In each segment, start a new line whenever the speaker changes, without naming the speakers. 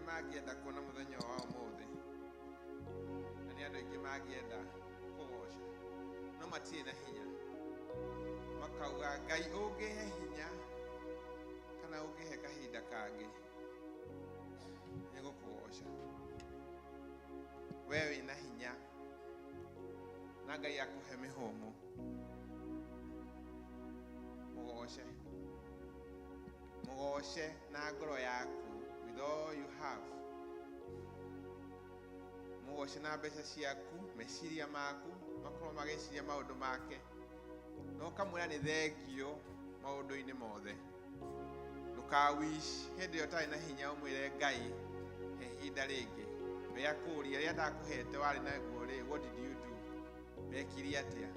magienda kuona muthenya wa umuthi na ni andu aingi magienda kugoca no matie na hinya makauga Ngai ungihe hinya kana ungihe kahinda kangi ni gukugoca wewe ina hinya na Ngai akuhe mihumu mugoce na ngoro yaku with all you have mugoce na mbeca ciaku meciria maku makorwo magiciria maundu make no kamwira ni thengio maundu-ini mothe ndukawish hindi yo tari na hinya umwire Ngai he hinda ringi we akuria ria ndakuhete wari na guo ri what did you do wekiri atia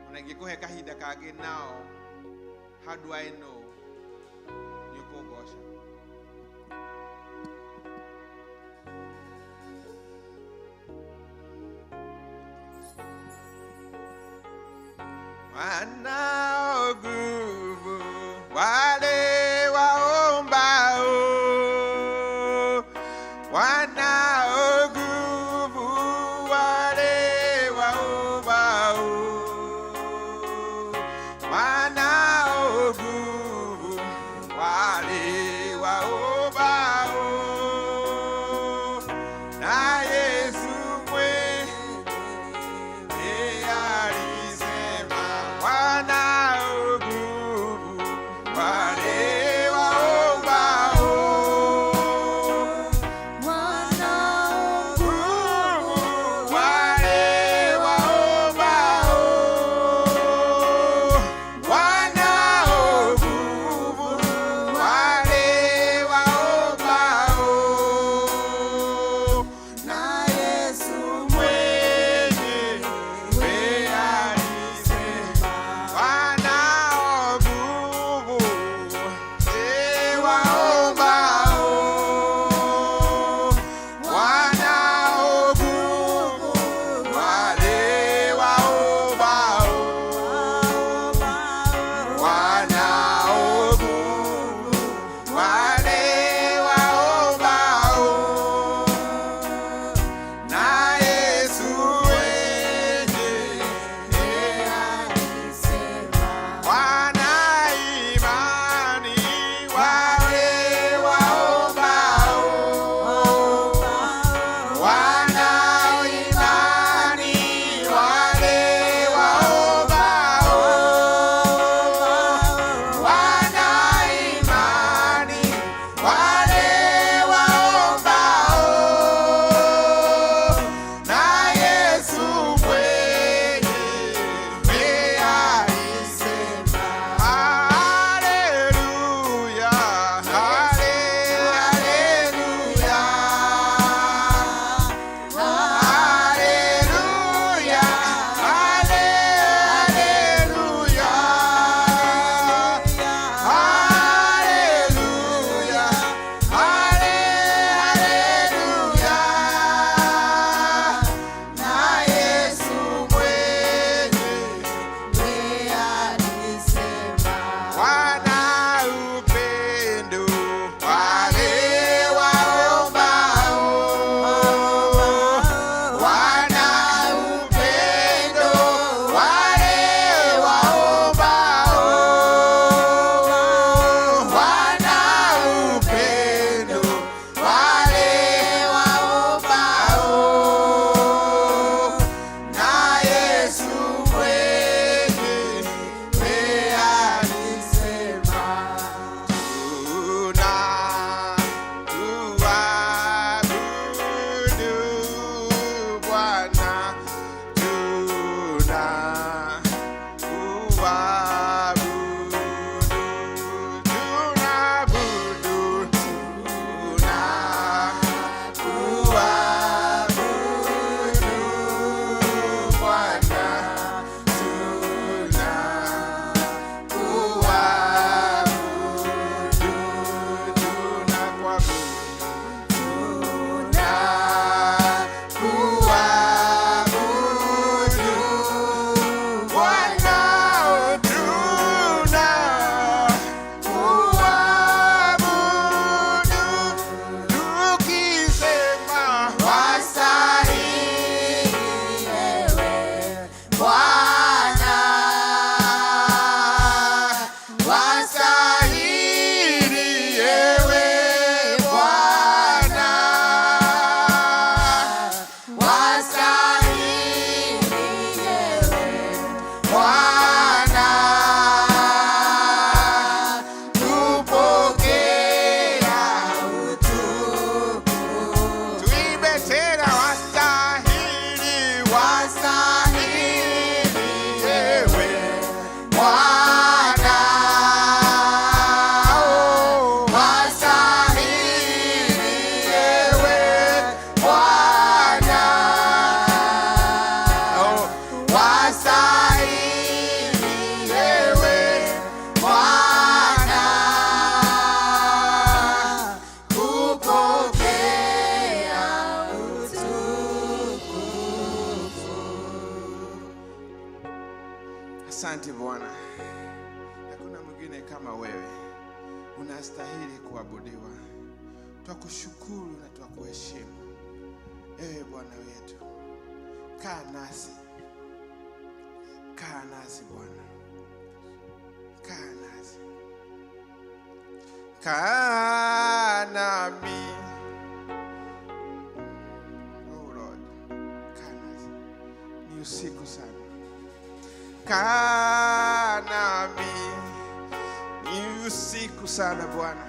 ona ngikuhe kahinda kangi nao how do I know you kugosha wana ogubu wale waomba o wana ogubu wale waomba o wana ogubu wale waomba o na Yesu mwenyewe alisema wana Asante Bwana, hakuna mwingine kama wewe, unastahili kuabudiwa. Twakushukuru na twakuheshimu. Ewe Bwana wetu, kaa nasi Bwana, kaa nasi, kaa nami. Oh Lord, kaa nasi, ni usiku sana. Kaa nami, ni usiku sana Bwana.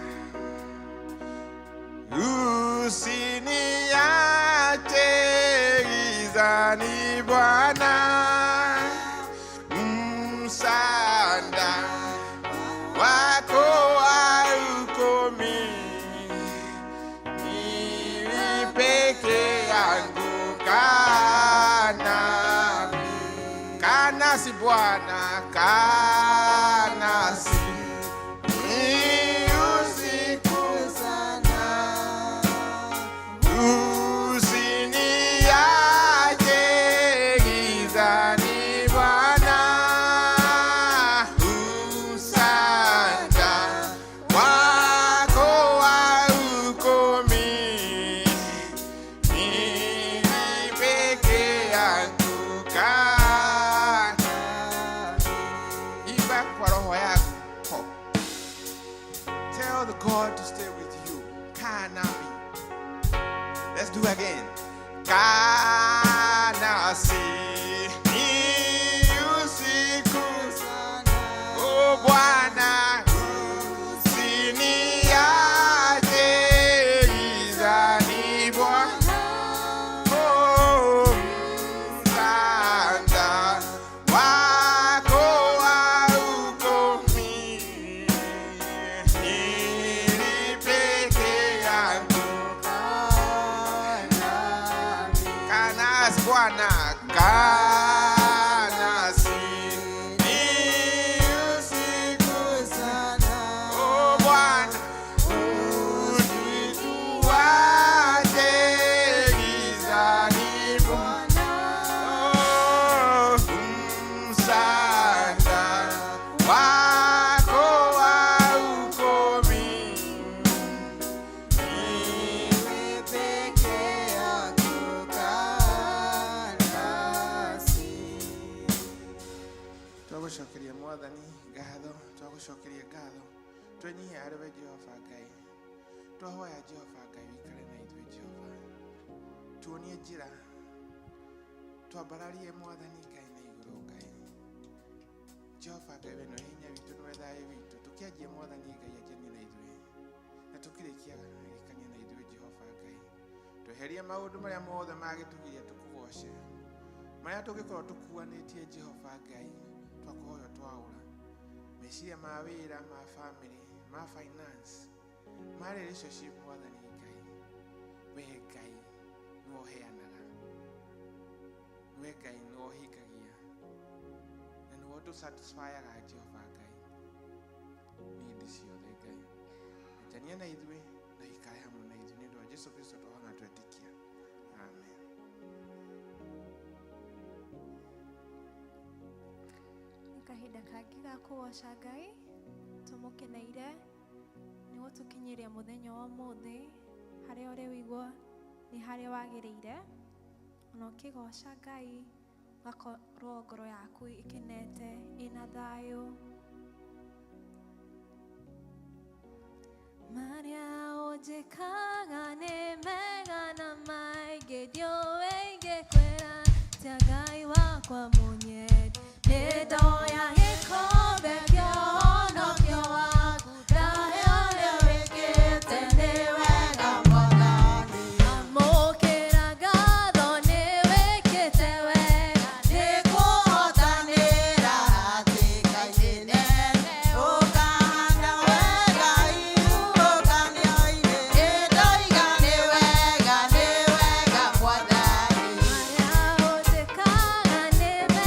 Usiniache gizani Bwana, msaada wako haukomi, mimi peke yangu. Kaa nasi Bwana, kaa nasi. Tell the God to stay with you. Kaa nami. Let's do again. Kaa nasi usiku. Oh Bwana, usiniache gizani Bwana. Oh, msaada wako haukomi, mimi peke yangu. Kaa nasi Bwana, kaa nasi usiku sana. Oh Bwana, usituache gizani Bwana. Oh, msaada wako haukomi, mimi peke yangu. Kaa nasi. Twagucokeria Mwathani ngatho, twagucokeria ngatho. Twenyihe arĩ we Jehova Ngai. Twahoya Jehova Ngai wikare na ithuĩ Jehova. Tuonie njĩra, twambararie Mwathani Ngai na igũrũ Ngai. Jehova Ngai we nĩwe hinya witũ, nĩwe thayũ witũ. Tũkĩanjia Mwathani Ngai anjanie na ithuĩ, na tũkĩrĩkia agĩkania na ithuĩ Jehova Ngai. Tweherie maũndũ marĩa mothe magĩtũgiria tũkũgoce, marĩa tũngĩkorwo tũkuanĩtie Jehova Ngai. Twakuhoya twaũra meciria ma wĩra, ma family, ma finance, ma relationship Mwathani Ngai. We Ngai nĩwe ũheanaga, we Ngai nĩwe ũhingagia, na nĩwe ũtũsatisfyaga Jehova Ngai need ciothe Ngai. Anjania na ithuĩ na ikare hamwe na ithuĩ, nĩ ũndũ wa Jesũ Kristo twahoya twetĩkia. Amen.
Kahinda kangi ga kugoca Ngai tumukeneire nĩguo tũkinyĩria mũthenya wa ũmũthĩ harĩa ũrĩ wĩigua nĩ harĩa wagĩrĩire, ona ũkĩgoca Ngai ũgakorwo ngoro yaku ĩkenete ĩna thayũ. Marĩa ũnjĩkaga nĩ mega na maingĩ, ndiũĩ ingĩkwĩra atĩa Ngai wakwa mũnyenda. Nĩndoya gĩkombe kĩa ũhonokio waku, ndahe ũrĩa wĩkĩte nĩ wega Mwathani. Amũkĩra ngatho nĩ wĩkĩte wega, nĩkũhotanĩra hatĩka-inĩ nene. Ũkahanda wega ihuhũkanio-inĩ, nĩndoiga nĩ wega Mwathani. Marĩa ũnjĩkaga nĩ mega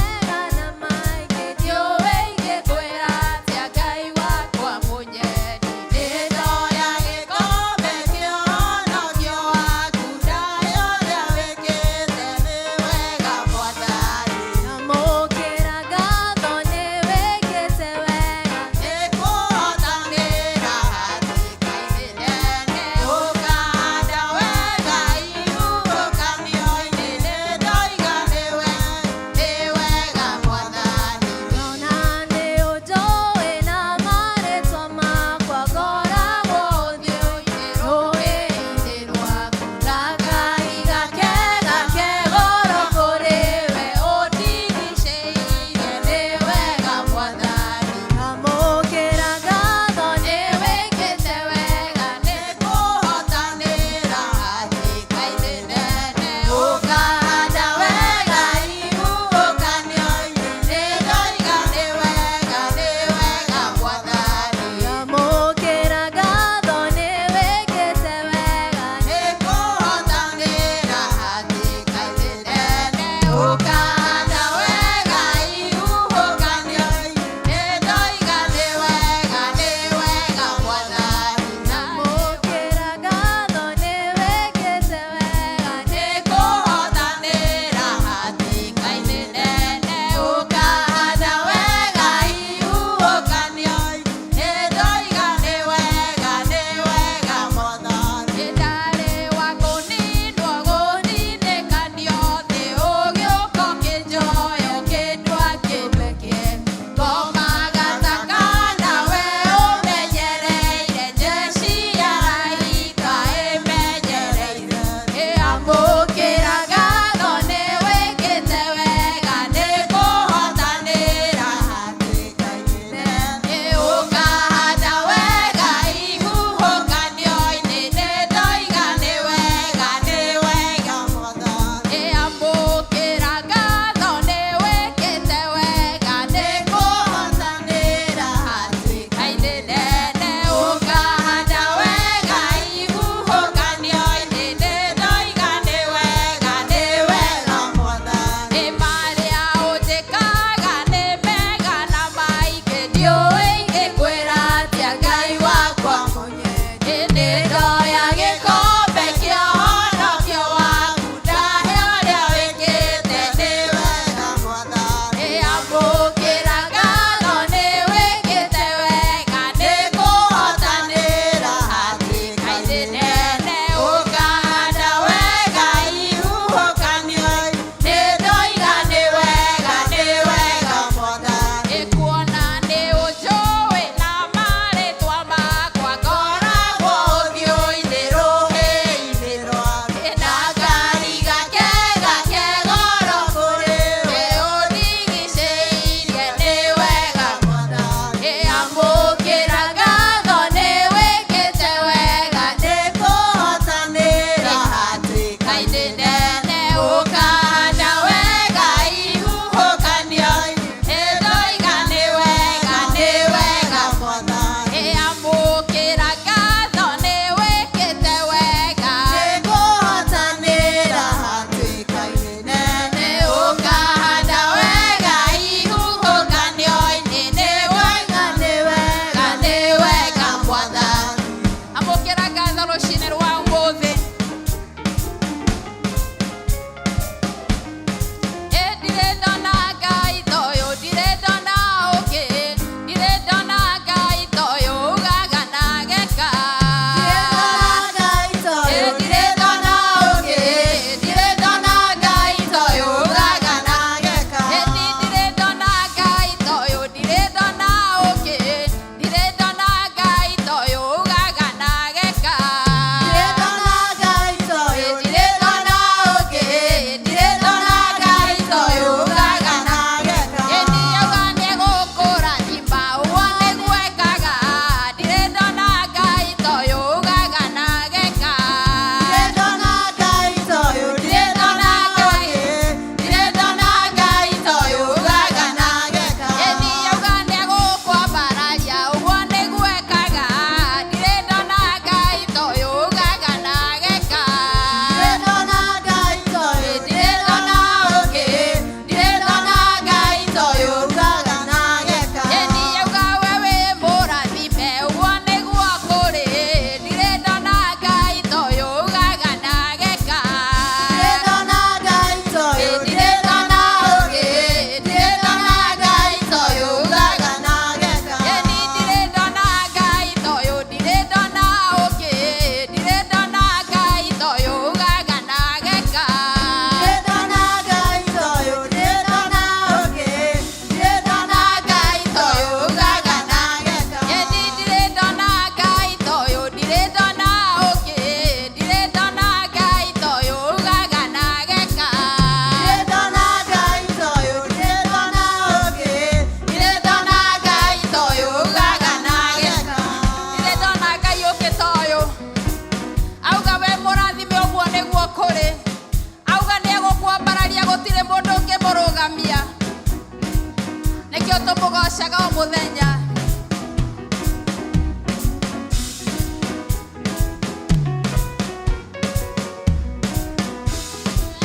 Nikio tumugocaga o muthenya.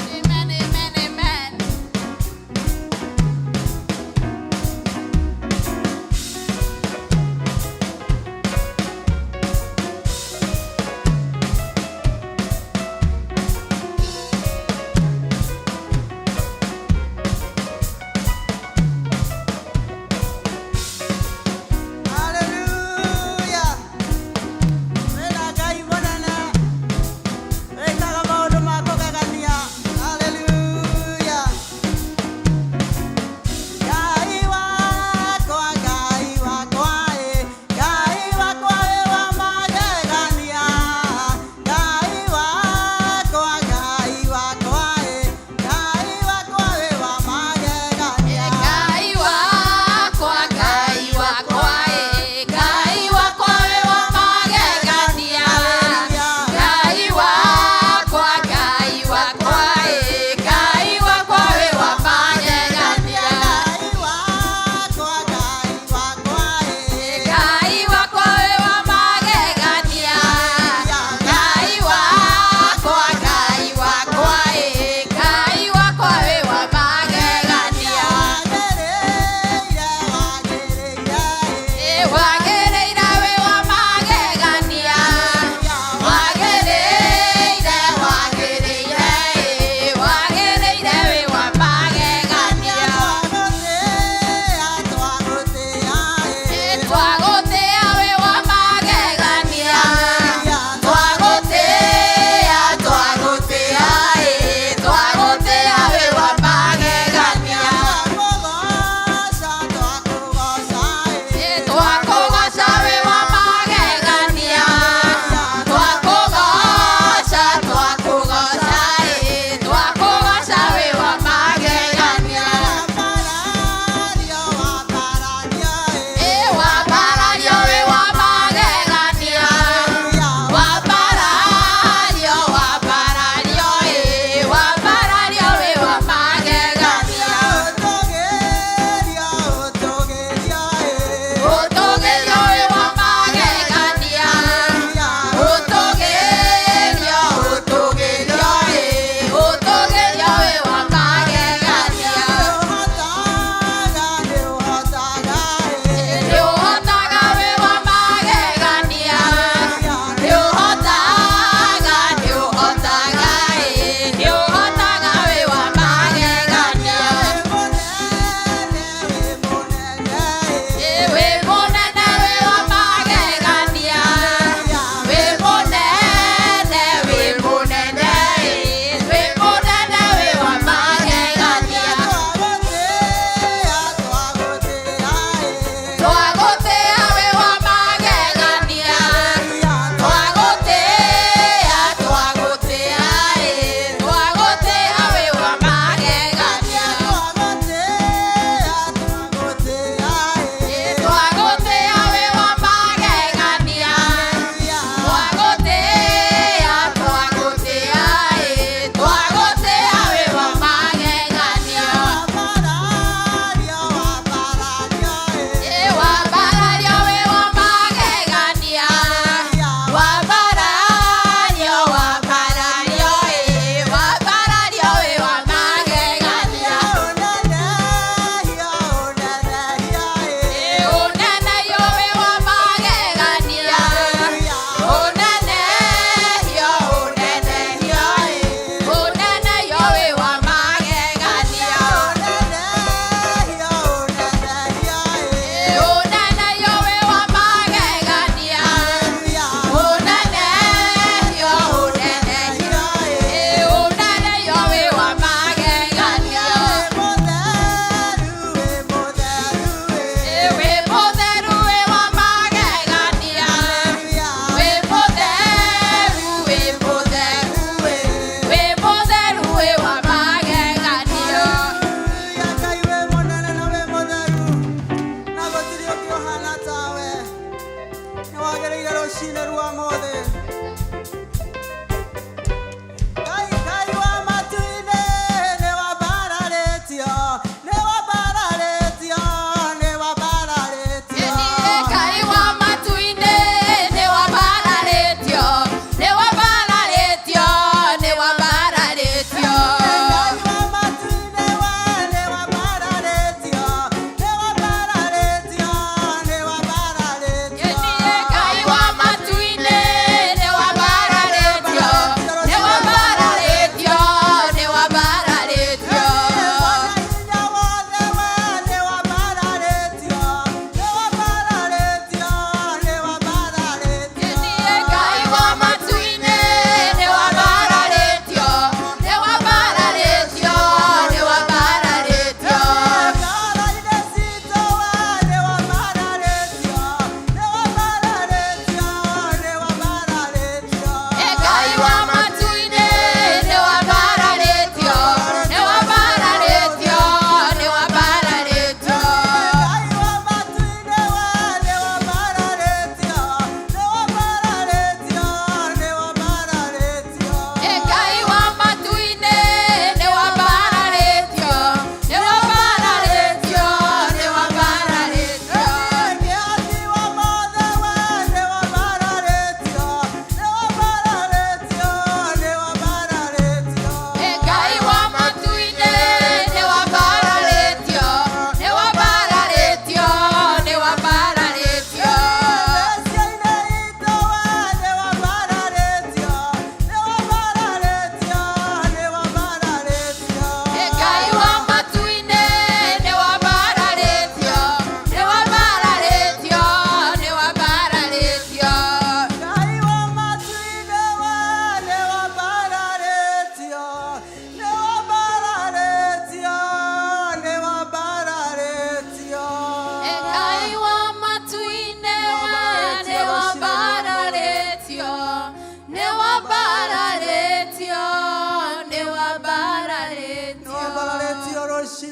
Amen, amen, amen.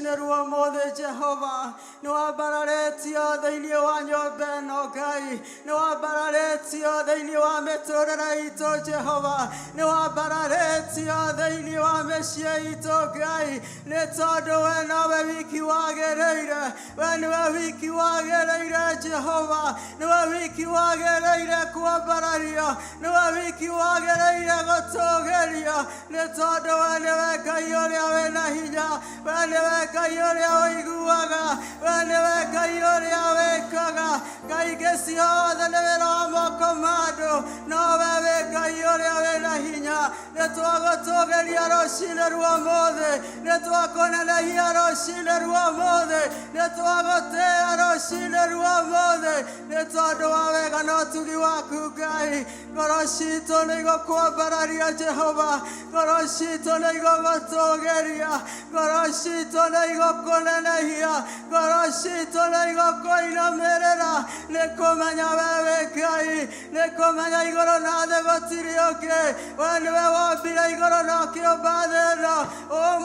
rũcinĩ rwa ũmũthĩ Jehova nĩ wambararĩtio thĩinĩ wa nyũmba ĩno Ngai nĩ wambararĩtio thĩinĩ wa mĩtũrĩre itũ Jehova nĩ wambararĩtio thĩinĩ wa mĩciĩ itũ Ngai nĩ tondũ we nawe wiki wagĩrĩire we nĩwe wiki wagĩrĩire Jehova nĩwe wiki wagĩrĩire kwambarario nĩwe wiki wagĩrĩire gũtũgĩrio nĩ tondũ we nĩwe Ngai ũrĩa wĩna hinya we nĩwe Ngai ũrĩa ũiguaga we nĩwe Ngai ũrĩa wĩkaga Ngai ingĩ ciothe nĩ wĩra wa moko ma andũ no we wĩ Ngai ũrĩa wĩna hinya nĩ twagũtũgĩria rũcinĩ rwa ũmũthĩ nĩ twakũnenehia rũcinĩ rwa ũmũthĩ nĩ twagũtĩĩa rũcinĩ rwa ũmũthĩ nĩ tondũ wa wega na ũtugi waku Ngai ngoro citũ nĩ igũkwambararia Jehova ngoro citũ nĩ igũgũtũgĩria ngoro citũ nĩ igũkũnenehia ngoro citũ nĩ igũkũinamĩrĩra nĩ kũmenya we wĩ Ngai nĩ kũmenya igũrũ na thĩ gũtirĩ ũngĩ we nĩwe wombire igũrũ na ũkĩũmba thĩ ĩno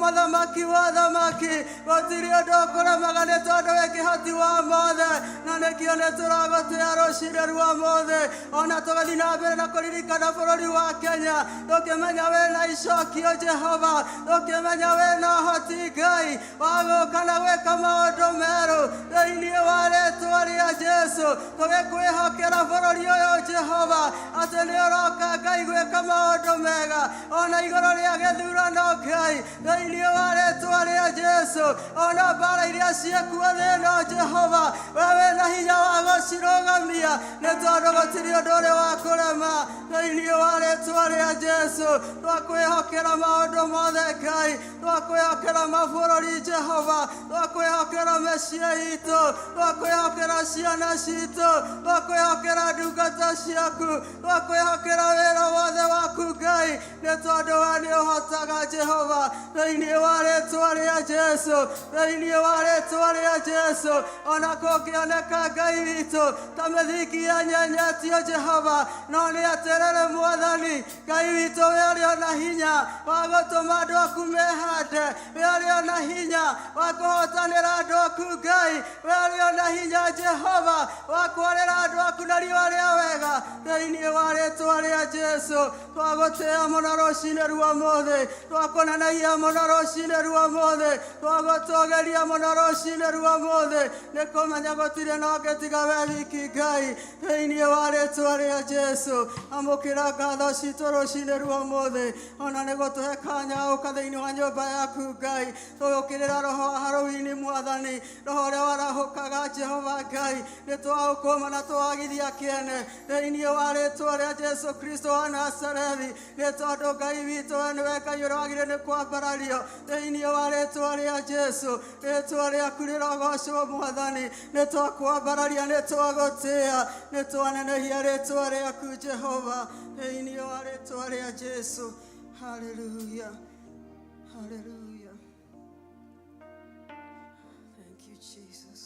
mũthamaki wa thamaki gũtirĩ ũndũ ũkũremaga nĩ tondũ wĩ kĩhoti wa mothe na nĩkĩo nĩ tũragũtĩĩa rũcinĩ rwa ũmũthĩ ona tũgathiĩ na mbere na kũririkana bũrũri wa Kenya tũkĩmenya wĩna icokio Jehova tũkĩmenya wĩna ũhoti Ngai wa gũũka na gwĩka maũndũ merũ thĩinĩ wa rĩĩtwa rĩa Jesũ tũgĩkwĩhokera bũrũri ũyũ Jehova atĩ nĩ ũroka Ngai gwĩka maũndũ mega ona igũrũ rĩa gĩthurano Ngai thĩinĩ wa rĩĩtwa rĩa Jesũ ona mbara iria ciĩkuo thĩ ĩno Jehova we wĩna hinya wa gũcirũgamia nĩ tondũ gũtirĩ ũndũ ũrĩ wa kũrema thĩinĩ wa rĩĩtwa rĩa Jesũ twakwĩhokera maũndũ mothe Ngai twakwĩhokera mabũrũri Jehova twakwĩhokera mĩciĩ itũ twakwĩhokera ciana citũ twakwĩhokera ndungata ciaku twakwĩhokera wĩra wothe waku Ngai nĩ tondũ we nĩ ũhotaga Jehova thĩinĩ wa rĩĩtwa rĩa Jesũ thĩinĩ wa rĩĩtwa rĩa Jesũ ona kũngĩoneka Ngai witũ ta mĩthingi yanyenyetio Jehova no nĩ atĩrĩrĩ Mwathani Ngai witũ we ũrĩ na hinya wa gũtũma andũ aku mehande we ũrĩ na hinya wa kũhotanĩra andũ aku Ngai we ũrĩ na hinya Jehova wa kwarĩra andũ aku na riũa rĩa wega thĩinĩ wa rĩĩtwa rĩa Jesũ twagũtĩĩa mũno rũcinĩ rwa ũmũthĩ twakũnenehia mũno rũcinĩ rwa ũmũthĩ twagũtũgĩria mũno rũcinĩ rwa ũmũthĩ nĩ kũmenya gũtirĩ na ũngĩ tiga we wiki Ngai thĩinĩ wa rĩĩtwa rĩa Jesũ amũkĩra ngatho citũ rũcinĩ rwa ũmũthĩ ona nĩ gũtũhe kanya gũka thĩinĩ wa nyũmba yaku Ngai tũgũkĩrĩra roho wa Harũini Mwathani roho ũrĩa warahũkaga Jehova Ngai nĩ twagũkũma na twagithia kĩene thĩinĩ wa rĩĩtwa rĩa Jesũ Kristo wa Nazarethi nĩ tondũ Ngai witũ we nĩwe Ngai ũrĩa wagĩrĩire nĩ kwambarario thĩinĩ wa rĩĩtwa rĩa Jesũ rĩĩtwa rĩaku rĩrogocwo Mwathani nĩ twakwambararia nĩ twagũtĩĩa nĩ twanenehia rĩĩtwa rĩaku Jehova thĩinĩ wa rĩĩtwa rĩa Jesũ haleluya haleluya thank you Jesus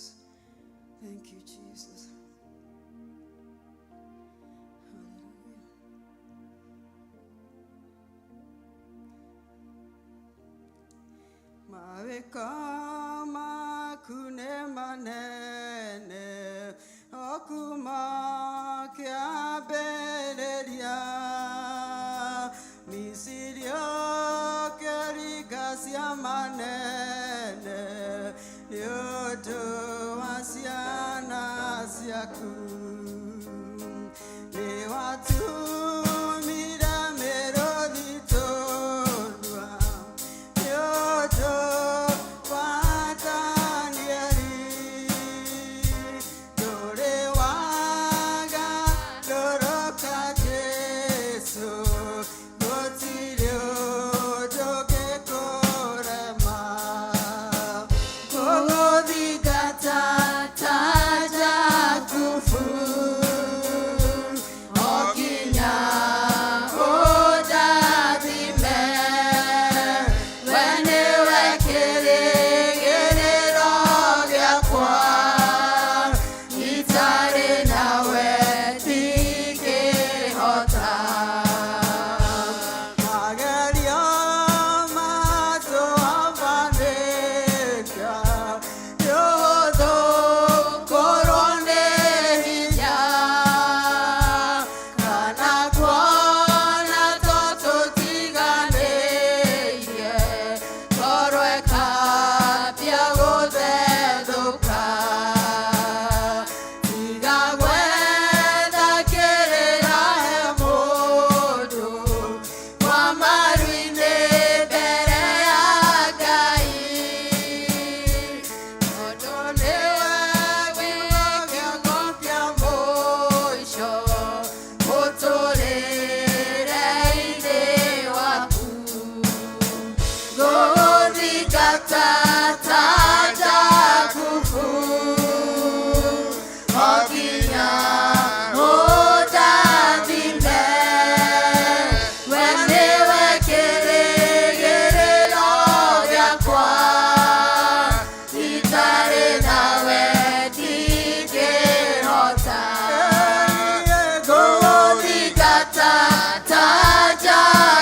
thank you Jesus haleluya mawĩko maku nĩ manene o kuma kĩambĩrĩria micirio kĩringa cia manene nĩ ũndũ wa ciana ciaku nĩ watumire mĩrũthi tũrua nĩ ũndũ wa Danieli ndũrĩ waga ndũroka Jesũ gũtirĩ ũndũ ũngĩkũrema gũgũthingata ta Jakubu o nginya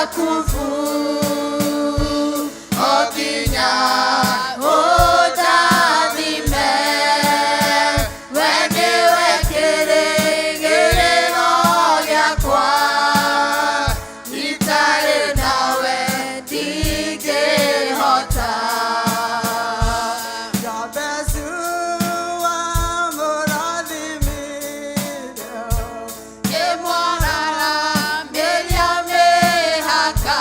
kufu oginya udathime wende wekirigiriro giakwa itari nawe ndingihota
Jabezu wa mũrathimire
imwarara mĩria mĩhaka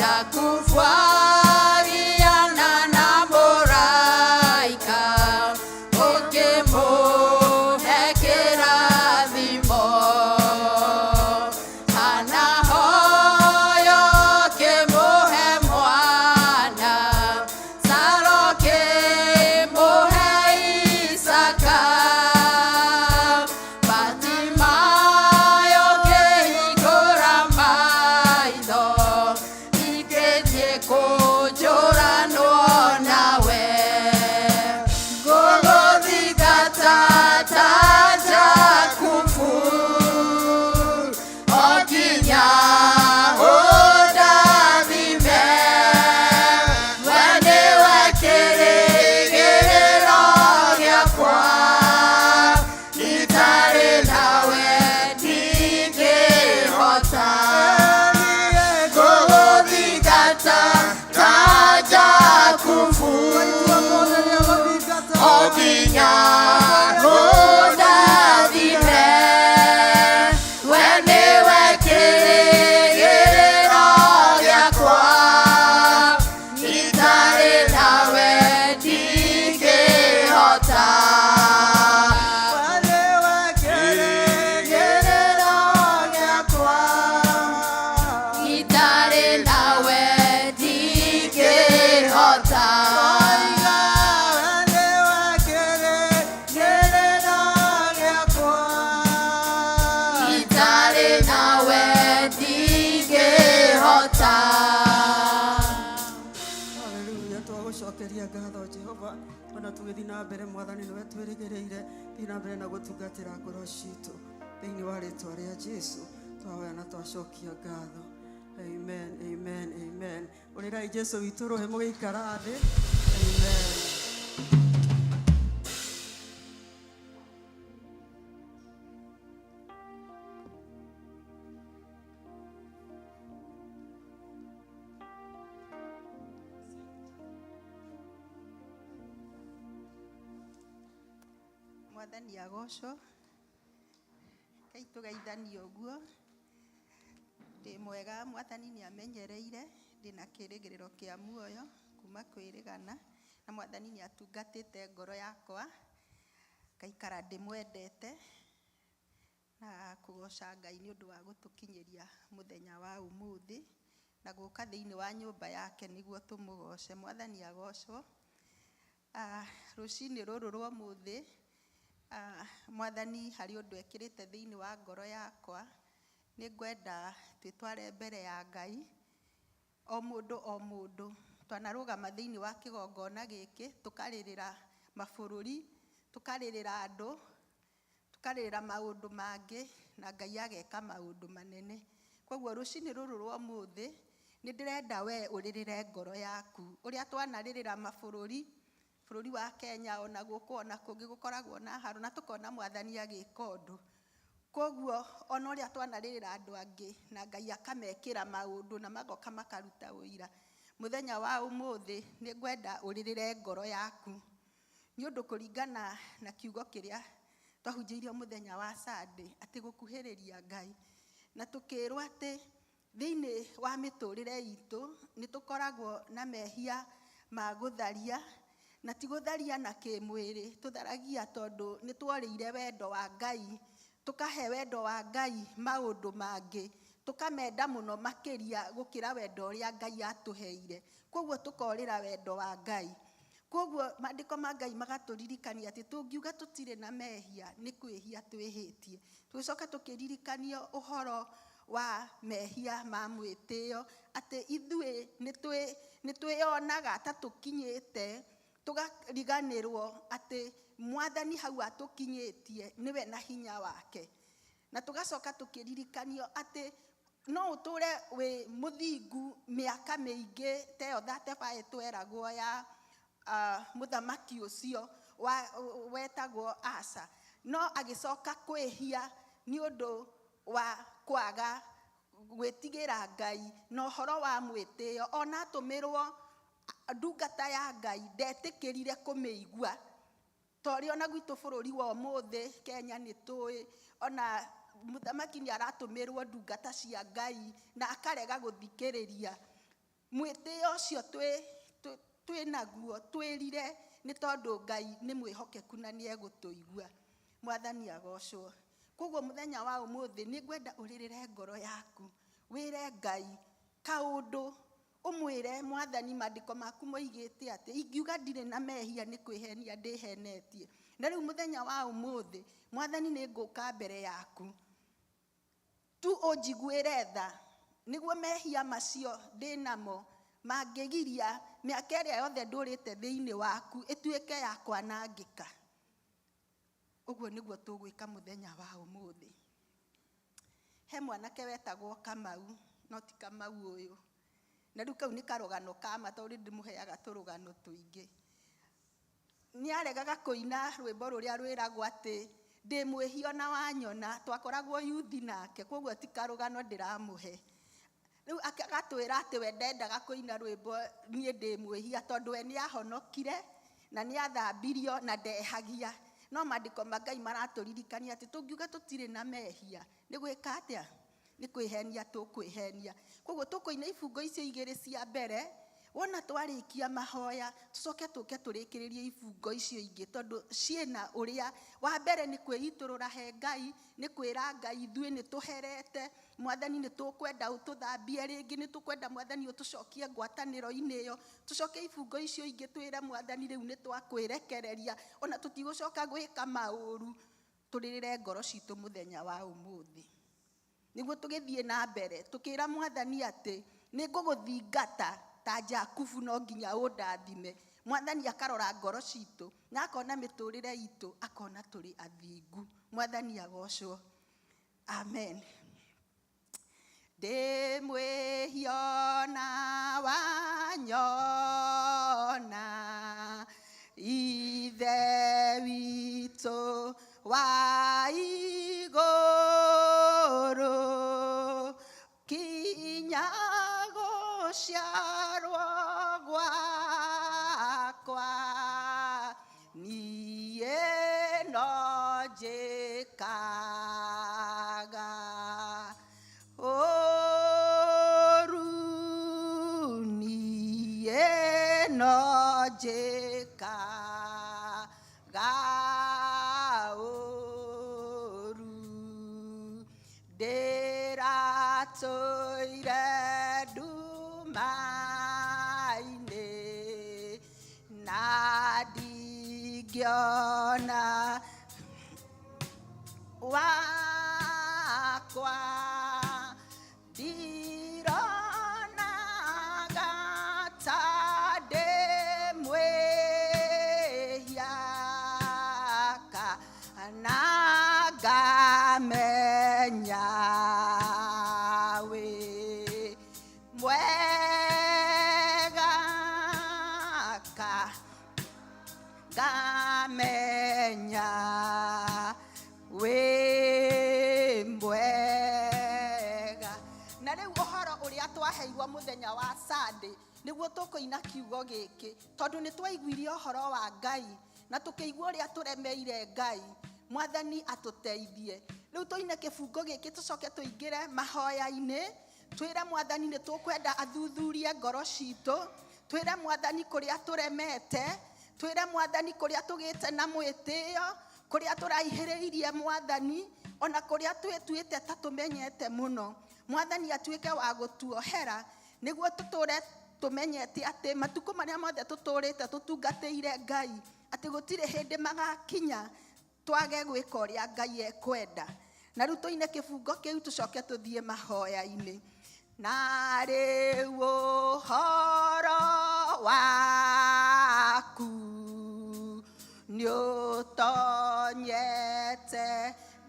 yakubwariana na mũraika ũkĩmũhe kĩrathimo anahoyo kĩmũhe mwana Saro kĩmũhe Isaka Batimayo kĩhingũra maitho ikĩthiĩ kũnjũranwo nawe ngũgũthingata ta Jakubu okinya ũndathime we nĩwe kĩrĩgĩrĩro gĩakwa itarĩ nawe ndingĩhota ngũgũthingata ta Jakubu okinya ũndathime we nĩwe kĩrĩgĩrĩro gĩakwa itarĩ nawe ndingĩhota itarĩ nawe ndingĩhota itarĩ nawe ndingĩhota
Haleluya, twagũcokeria ngatho Jehova, ona tũgĩthiĩ na mbere Mwathani nĩwe twĩrĩgĩrĩire, thiĩ na mbere na gũtungatĩra ngoro citũ thĩinĩ wa rĩtwa rĩa Jesũ twahoya na twacokia ngatho. Amen, amen, amen. Ũrĩrai Jesũ witũ rũhe mũgĩikara thĩ. Amen.
Mwathani agocwo Ngai tũgeithanie ũguo ndĩ mwega Mwathani nĩ amenyereire ndĩna kĩrĩgĩrĩro kĩa muoyo kuma kwĩrĩgana na Mwathani nĩ atungatĩte ngoro yakwa ngaikara ndĩmwendete na kũgoca Ngai nĩ ũndũ wa gũtũkinyĩria mũthenya wa ũmũthĩ na gũka thĩinĩ wa nyũmba yake nĩguo tũmũgoce. Mwathani agocwo. Rũcinĩ rũrũ rwa ũmũthĩ Mwathani harĩ ũndũ ekĩrĩte thĩinĩ wa ngoro yakwa nĩ ngwenda twĩtware mbere ya Ngai o mũndũ twanarũgama thĩinĩ wa kĩgongona gĩkĩ tũkarĩrĩra mabũrũri tũkarĩrĩra andũ tũkarĩrĩra maũndũ mangĩ na Ngai ageka maũndũ manene. Koguo rũcinĩ rũrũ rwa ũmũthĩ nĩ ndĩrenda we ũrĩrĩre ngoro yaku ũrĩa twanarĩrĩra mabũrũri bũrũri wa Kenya ona gũkũ ona kũngĩ gũkoragwo na haro na tũkona Mwathani agĩka ũndũ. Koguo ona ũrĩa twanarĩrĩra andũ angĩ na Ngai akamekĩra maũndũ na magoka makaruta ũira. Mũthenya wa ũmũthĩ nĩ ngwenda ũrĩrĩre ngoro yaku nĩ ũndũ kũringana na kiugo kĩrĩa twahunjĩirio mũthenya wa Sunday atĩ gũkuhĩrĩria Ngai na tũkĩrwo atĩ thĩinĩ wa mĩtũrĩre itũ nĩ tũkoragwo na mehia ma gũtharia na ti gũtharia na kĩmwĩrĩ tũtharagia tondũ nĩ tworĩire wendo wa Ngai tũkahe wendo wa Ngai maũndũ mangĩ tũkamenda mũno makĩria gũkĩra wendo ũrĩa Ngai atũheire. Koguo tũkorĩra wendo wa Ngai. Koguo maandĩko ma Ngai magatũririkania atĩ tũngiuga tũtirĩ na mehia nĩ kwĩhia twĩhĩtie. Tũcoka tũkĩririkanio ũhoro wa mehia ma mwĩtĩo atĩ ithuĩ nĩ twĩonaga ta tũkinyĩte tũkariganĩrwo atĩ Mwathani hau atũkinyĩtie nĩwe na hinya wake. Na tũgacoka tũkĩririkanio atĩ no utore we muthingu miaka miingi teo 35 tweragwo ya muthamaki ucio wetagwo Asa, no agicoka kwihia ni undu wa kwaga gwitigira Ngai na horo wa mwitio. Ona atumirwo ndungata ya Ngai ndetikirire kumeigua, tori ona gwitu bururi wa umuthi Kenya ni tui ona muthamaki ni aratumirwo ndungata cia Ngai na akarega guthikiriria. Mwitio ucio twi naguo twirire ni tondu Ngai ni mwihokeku na ni egutuigua. Mwathani agocwo. Koguo muthenya wa umuthi ni ngwenda uririre ngoro yaku, wire Ngai kaundu, umwire Mwathani maandiko maku moigite ati ingiuga ndire na mehia ni kwihenia ndihenetie. Na riu muthenya wa umuthi Mwathani ni nguka mbere yaku tu unjiguire tha, niguo mehia macio ndinamo mangigiria miaka iria yothe ndurite thiini waku ituike ya kwanangika. Uguo niguo tugwika muthenya wa umuthi. He mwanake wetagwo Kamau, no ti Kamau uyu, na riu kau ni karugano kama tori ndimuheaga turugano tuingi. Ni aregaga kuina rwimbo ruria rwiragwo ati ndi mwihio na wanyona, twakoragwo yuthi nake, koguo ti karugano ndiramuhe. Riu agatwira ati we ndendaga kuina rwimbo nie ndi mwihia tondu we ni ahonokire na ni athambirio na ndehagia. No maandiko ma Ngai maraturirikania ati tungiuga tutire na mehia ni gwika atia, ni kwihenia tukwihenia. Koguo tukuina ibungo icio igiri cia mbere, wona twarikia mahoya tucoke tuke turikiririe ibungo icio ingi tondu ciena uria wa mbere ni kwiiturura he Ngai, ni kwira Ngai ithui ni tuherete Mwathani ni tukwenda ututhambie ringi, ni tukwenda Mwathani utucokie ngwataniro-ini iyo, tucoke ibungo icio ingi twire Mwathani riu ni twakwirekereria ona tutigucoka gwika mauru. Turirire ngoro citu muthenya wa umuthi niguo tugithie na mbere tukira Mwathani ati ni nguguthingata ta Jakubu no nginya undathime. Mwathani akarora ngoro citu na akona miturire itu, akona turi athingu. Mwathani agocwo. Amen. Ndi mwihio na wanyona ithe witu wa iguru, kinya guciarwo gwakwa niĩ no njĩkaga ũru, niĩ no njĩkaga ũru, ndĩratũire nduma-inĩ na ndingĩona wakwa, ndironaga ta ndĩ mwĩhia kana ngamenya wĩ mwega ngamenya wĩ mwega. Na rĩu ũhoro ũrĩa twaheirwo mũthenya wa Sunday nĩguo tũkũina kiugo gĩkĩ tondũ nĩ twaiguire ũhoro wa Ngai na tũkĩigua ũrĩa tũremeire Ngai. Mwathani atũteithie. Rĩu tũine kĩbungo gĩkĩ tũcoke tũingĩre mahoya-inĩ, twĩre Mwathani nĩ tũkwenda athuthurie ngoro citũ, twĩre Mwathani kũrĩa tũremete, twĩre Mwathani kũrĩa tũgĩte na mwĩtĩo, kũrĩa tũraihĩrĩirie Mwathani, ona kũrĩa twĩtuĩte ta tũmenyete mũno. Mwathani atuĩke wa gũtuohera nĩguo tũtũre tũmenyete atĩ matukũ marĩa mothe tũtũrĩte tũtungatĩire Ngai atĩ gũtirĩ hĩndĩ magakinya twage gwĩka ũrĩa Ngai ekwenda. Na rĩu tũine kĩbungo kĩu tũcoke tũthiĩ mahoya-inĩ. Na rĩu ũhoro waku nĩ ũtonyete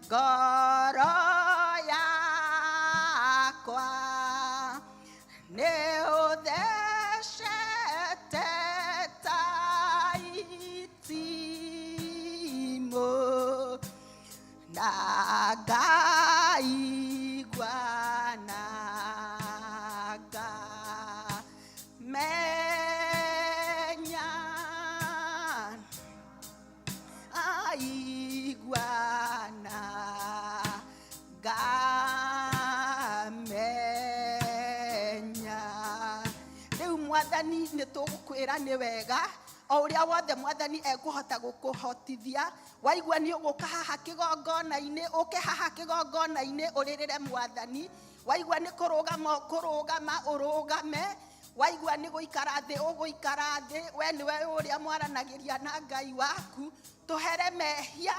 ngoro yakwa, mwathani nĩ tũgũkwĩra nĩ wega o ũrĩa wothe mwathani ekũhota gũkũhotithia waigua nĩ ũgũka haha kĩgongona-inĩ ũke haha kĩgongona-inĩ ũrĩrĩre mwathani waigua nĩ kũrũgama ũrũgame waigua nĩ gũikara thĩ ũgũikara thĩ we nĩwe ũrĩa mwaranagĩria na Ngai waku tũhere mehia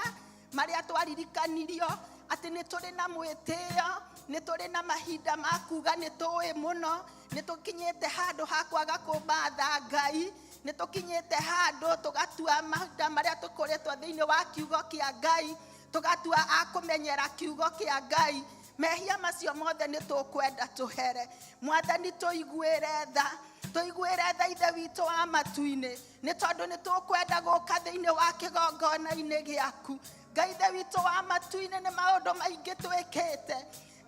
marĩa twaririkanirio atĩ nĩ tũrĩ na mwĩtĩo nĩ tũrĩ na mahinda ma kuga nĩ tũĩ mũno nĩ tũkinyĩte handũ ha kwaga kũmatha Ngai nĩ tũkinyĩte handũ tũgatua mahinda marĩa tũkoretwo thĩinĩ wa kiugo kĩa Ngai tũgatua a kũmenyera kiugo kĩa Ngai mehia macio mothe nĩ tũkwenda tũhere mwathani tũiguĩre tha ithe witũ wa matu-inĩ nĩ tondũ nĩ tũkwenda gũka thĩinĩ wa kĩgongona-inĩ gĩaku Ngai ithe witũ wa matu-inĩ nĩ maũndũ maingĩ twĩkĩte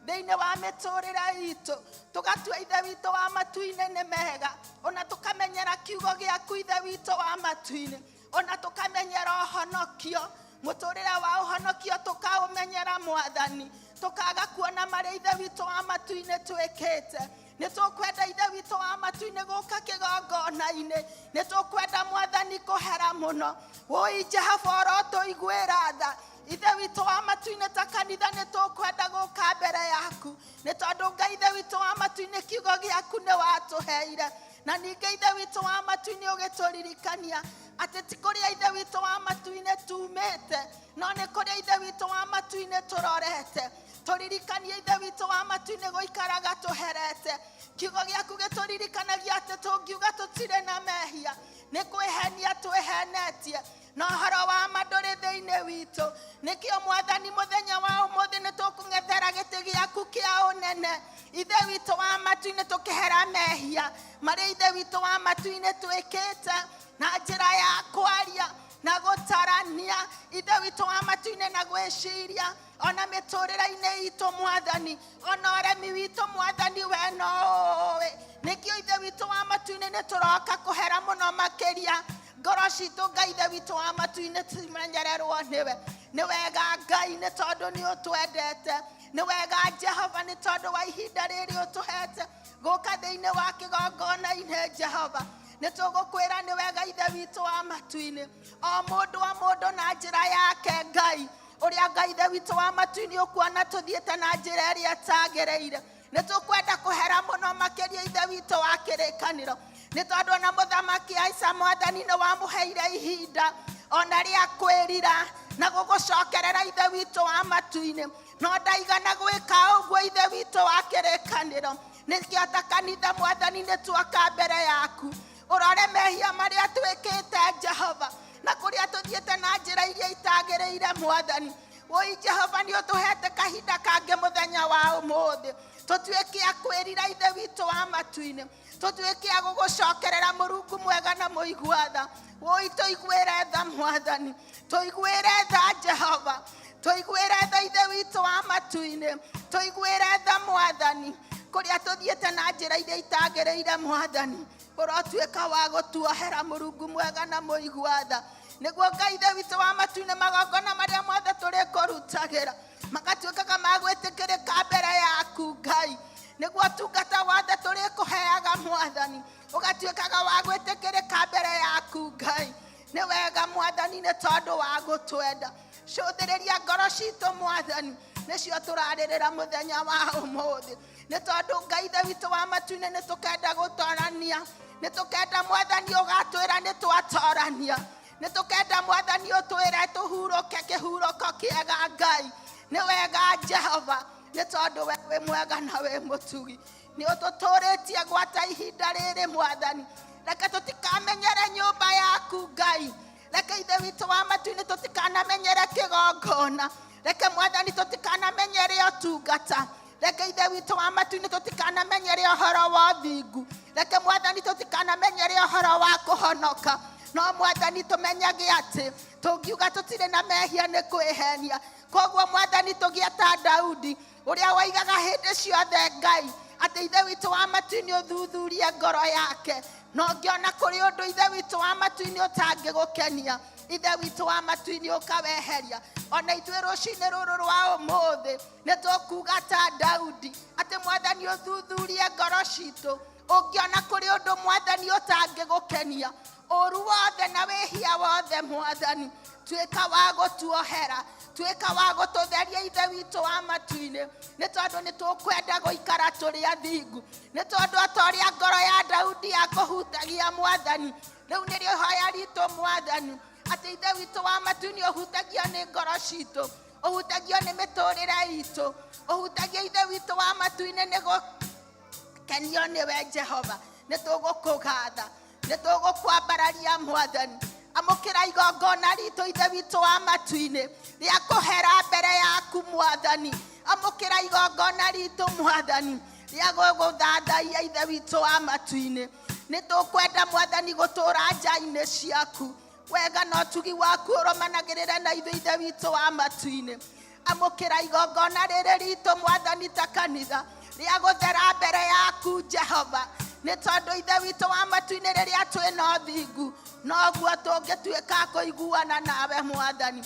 thĩinĩ wa mĩtũrĩre itũ tũgatua ithe witũ wa matu-inĩ nĩ mega ona tũkamenyera kiugo gĩaku ithe witũ wa matu-inĩ ona tũkamenyera ũhonokio mũtũrĩre wa ũhonokio tũkaũmenyera mwathani tũkaga kuona marĩa ithe witũ wa matu-inĩ twĩkĩte nĩ tũkwenda ithe witũ wa matu-inĩ gũka kĩgongona-inĩ nĩ tũkwenda mwathani kũhera mũno woi Jehova oro tũiguĩra tha ithe witũ wa matu-inĩ ta kanitha nĩ tũkwenda gũka mbere yaku nĩ tondũ Ngai ithe witũ wa matu-inĩ kiugo gĩaku nĩ watũheire na ningĩ ithe witũ wa matu-inĩ ũgĩtũririkania atĩ ti kũrĩa ithe witũ wa matu-inĩ tumĩte no nĩ kũrĩa ithe witũ wa matu-inĩ tũrorete tũririkanie ithe witũ wa matu-inĩ gũikaraga tũherete kiugo gĩaku gĩtũririkanagia atĩ tũngiuga tũtirĩ na mehia nĩ kwĩhenia twĩhenetie no ũhoro wa ma ndũrĩ thĩinĩ witũ nĩkĩo mwathani mũthenya wa ũmũthĩ nĩ tũkũng'ethera gĩtĩ gĩaku kĩa ũnene ithe witũ wa matu-inĩ tũkĩhera mehia marĩa ithe witũ wa matu-inĩ twĩkĩte na njĩra ya kwaria na gũtarania ithe witũ wa matu-inĩ na gwĩciria ona mĩtũrĩre-inĩ itũ mwathani ona ũremi witũ mwathani we noĩ nĩkĩo ithe witũ wa matu-inĩ nĩ tũroka kũhera mũno makĩria ngoro citũ Ngai ithe witũ wa matu-inĩ tũmenyererwo nĩwe nĩ wega Ngai nĩ tondũ nĩ ũtwendete nĩ wega Jehova nĩ tondũ wa ihinda rĩrĩ ũtũhete gũka thĩinĩ wa kĩgongona-inĩ Jehova nĩ tũgũkwĩra nĩ wega ithe witũ wa matu-inĩ o mũndũ na njĩra yake Ngai ũrĩa Ngai ithe witũ wa matu-inĩ ũkuona tũthiĩte na njĩra ĩrĩa ĩtagĩrĩire nĩ tũkwenda kũhera mũno makĩria ithe witũ wa kĩrĩkanĩro nĩ tondũ ona mũthamaki Aica mwathani nĩ wamũheire ihinda ona rĩa kwĩrira na gũgũcokerera ithe witũ wa matu-inĩ no ndaigana gwĩka ũguo ithe witũ wa kĩrĩkanĩro nĩkĩo ta kanitha mwathani nĩ tuoka mbere yaku ũrore mehia marĩa twĩkĩte Jehova na kũrĩa tũthiĩte na njĩra iria itagĩrĩire mwathani woi Jehova nĩ ũtũhete kahinda kangĩ mũthenya wa ũmũthĩ tũtuĩke a kwĩrira ithe witũ wa matu-inĩ tũtuĩke a gũgũcokerera Mũrungu mwega na mũigua tha woi tũiguĩre tha mwathani tũiguĩre tha Jehova tũiguĩre tha ithe witũ wa matu-inĩ tũiguĩre tha mwathani kũrĩa tũthiĩte na njĩra iria itagĩrĩire mwathani ũrotuĩka wa gũtuohera Mũrungu mwega na mũigua tha nĩguo Ngai ithe witũ wa matu-inĩ magongona marĩa mothe tũrĩkũrutagĩra magatuĩkaga ma gwĩtĩkĩrĩka mbere yaku Ngai nĩguo tungata wothe tũrĩkũheaga mwathani ũgatuĩkaga wa gwĩtĩkĩrĩka mbere yaku Ngai nĩ wega mwathani nĩ tondũ wa gũtwenda cũthĩrĩria ngoro citũ mwathani nĩcio tũrarĩrĩra mũthenya wa ũmũthĩ nĩ tondũ Ngai ithe witũ wa matu-inĩ nĩ tũkenda gũtorania nĩ tũkenda mwathani ũgatwĩra nĩ twatorania nĩ tũkenda mwathani ũtwĩre tũhurũke kĩhurũko kĩega Ngai nĩ wega Jehova nĩ tondũ we wĩ mwega na wĩ mũtugi nĩ ũtũtũrĩtie gwata ihinda rĩrĩ mwathani reke tũtikamenyere nyũmba yaku Ngai reke ithe witũ wa matu-inĩ tũtikanamenyere kĩgongona reke mwathani tũtikanamenyere ũtungata reke ithe witũ wa matu-inĩ tũtikanamenyere ũhoro wa ũthingu reke mwathani tũtikanamenyere ũhoro wa kũhonoka no mwathani tũmenyage atĩ tũngiuga tũtirĩ na mehia nĩ kwĩhenia koguo mwathani tũgĩe ta Daudi ũrĩa waigaga hĩndĩ ciothe Ngai atĩ ithe witũ wa matu-inĩ ũthuthurie ngoro yake no ngĩona kũrĩ ũndũ ithe witũ wa matu-inĩ ũtangĩgũkenia ithe witũ wa matu-inĩ ũkaweheria ona ithuĩ rũcinĩ rũrũ rwa ũmũthĩ nĩ tũkuga ta Daudi atĩ mwathani ũthuthurie ngoro citũ Ũngĩona kũrĩ ũndũ Mwathani ũtangĩgũkenia, ũru wothe na wĩhia wothe Mwathani, tuĩka wa gũtuohera, tuĩka wa gũtũtheria Ithe witũ wa matu-inĩ, nĩ tondũ nĩ tũkwenda gũikara tũrĩ athingu, nĩ tondũ ta ũrĩa ngoro ya Daudi yakũhutagia Mwathani, rĩu nĩrĩo ihoya ritũ Mwathani, atĩ Ithe witũ wa matu-inĩ ũhutagio nĩ ngoro citũ, ũhutagio nĩ mĩtũrĩre itũ, ũhutagio Ithe witũ wa matu-inĩ nĩ gũkenio nĩwe Jehova. Nĩ tũgũkũgatha, nĩ tũgũkwambararia Mwathani. Amũkĩra igongona ritũ Ithe witũ wa matu-inĩ rĩa kũhera mbere yaku Mwathani. Amũkĩra igongona ritũ Mwathani rĩa gũgũthathaiya Ithe witũ wa matu-inĩ. Nĩ tũkwenda Mwathani gũtũra nja-inĩ ciaku, wega na ũtugi waku ũrũmanagĩrĩre na ithuĩ Ithe witũ wa matu-inĩ. Amũkĩra igongona rĩrĩ ritũ Mwathani ta kanitha rĩa gũthera mbere yaku Jehova, nĩ tondũ Ithe witũ wa matu-inĩ rĩrĩa twĩna ũthingu noguo tũngĩtuĩka kũiguana nawe Mwathani.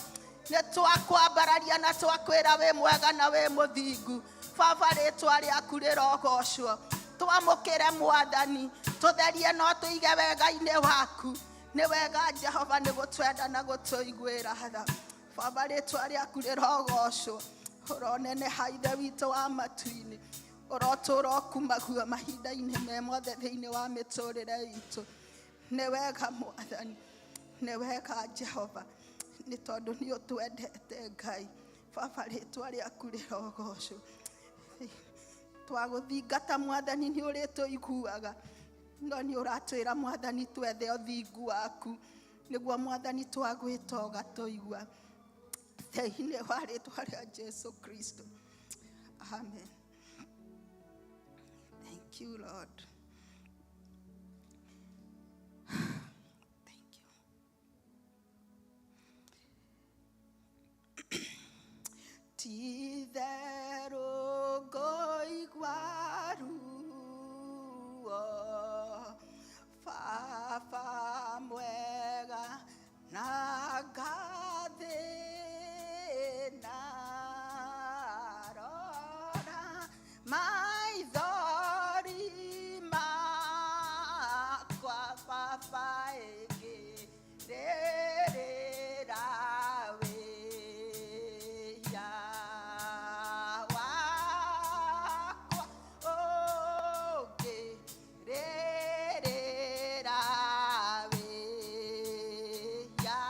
Nĩ twakwambararia na twakwĩra wĩ mwega na wĩ mũthingu. Baba, rĩtwa rĩaku rĩrogocwo. Twamũkĩre Mwathani, tũtherie no tũige wega-inĩ waku. Nĩ wega Jehova nĩ gũtwenda na gũtũiguĩra tha. Baba, rĩtwa rĩaku rĩrogocwo. Ũroneneha Ithe witũ wa matu-inĩ, ũrotũra ũkumagua mahinda-inĩ me mothe thĩinĩ wa mĩtũrĩre itũ. Nĩ wega Mwathani, nĩ wega Jehova, nĩ tondũ nĩ ũtwendete Ngai. Baba, rĩtwa rĩaku rĩrogocwo. Twagũthingata Mwathani nĩ ũrĩtũiguaga, no nĩ ũratwĩra Mwathani twethe ũthingu waku, nĩguo Mwathani twagwĩta ũgatũigua. Thĩinĩ wa rĩtwa rĩa Jesu Kristo. Amen. Thank you, Lord. Thank you. Ti-therũ ngũigua ruo, Baba mwega na ngathĩna, rora maithori makwa Baba ĩngĩrĩrĩra wĩya wakwa, ũngĩrĩrĩra wĩya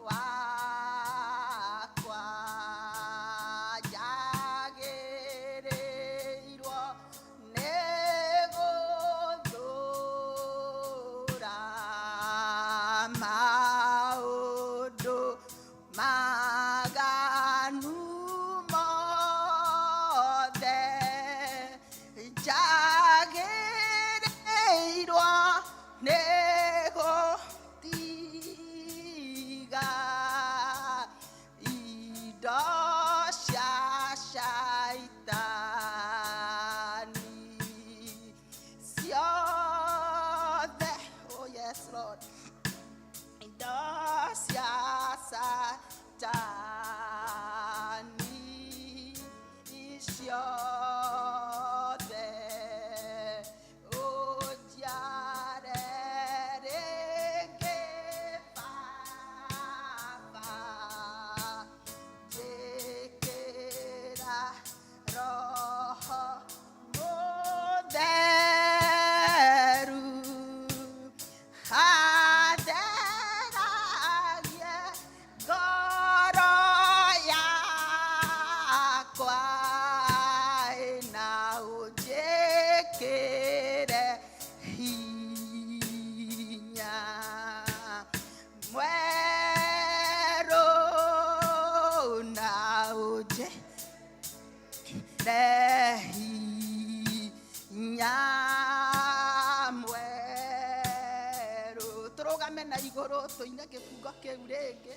wakwa, njagĩrĩirwo nĩ gũthũra maũndũ maganu mothe, njagĩrĩirwo nĩ gũtiga indo cia caitani ciothe. Oh yes, Lord. Indo cia Satani ciothe, ũnjiare rĩngĩ Baba, njĩkĩra Roho Mũtheru atheragie ngoro yakwa, na ũnjĩkĩre hinya mwerũ, na ũnjĩkĩre hinya mwerũ. Tũrũgame na igũrũ tũine kĩbungo kĩu rĩngĩ.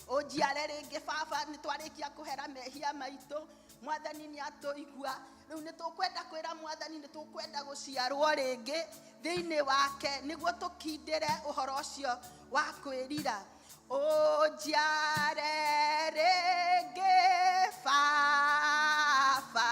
Ũnjiare rĩngĩ Baba, nĩ twarĩkia kũhera mehia maitũ, Mwathani nĩ atũigua. Rĩu nĩ tũkwenda kwĩra Mwathani nĩ tũkwenda gũciarwo rĩngĩ thĩinĩ wake, nĩguo tũkindĩre ũhoro ũcio wa kwĩrira. Ũnjiare rĩngĩ Baba,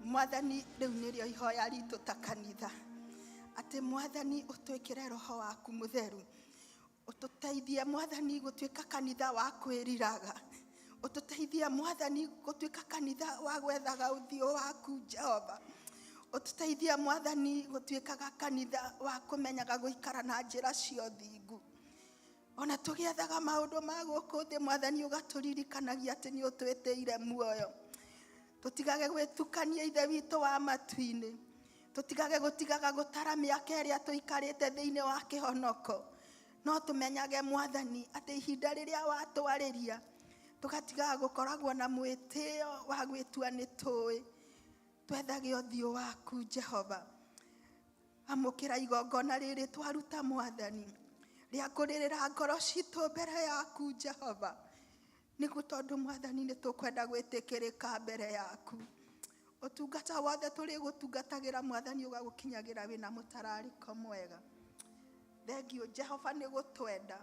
Mwathani riu nirio ihoya ritu ta kanitha ati Mwathani utwikire roho waku mutheru ututeithie Mwathani gutwika kanitha wa kwiriraga ututeithie Mwathani gutwika kanitha wa gwethaga uthio waku Jehova ututeithie Mwathani gutwikaga kanitha wa kumenyaga guikara na njira cia thingu ona tugiethaga maundu ma guku thi Mwathani ugaturirikanagia ati ni utwiteire muoyo tutigage gwetukania ithe witũ wa matu-inĩ tutigage gutigaga gutara miaka iria tuikarite thiini wa kihonoko no tumenyage Mwathani ati ihinda riria watwariria tugatigaga gukoragwo na mwitio wa gwitua ni tui twethage uthio waku Jehova amukira igongona riri twaruta Mwathani ria kuririra ngoro citu mbere yaku Jehova niku tondu Mwathani ni tukwenda gwitikirika mbere yaku utungata wothe turi gutungatagira Mwathani ugagukinyagira wina mutarariko mwega thengio Jehova ni gutwenda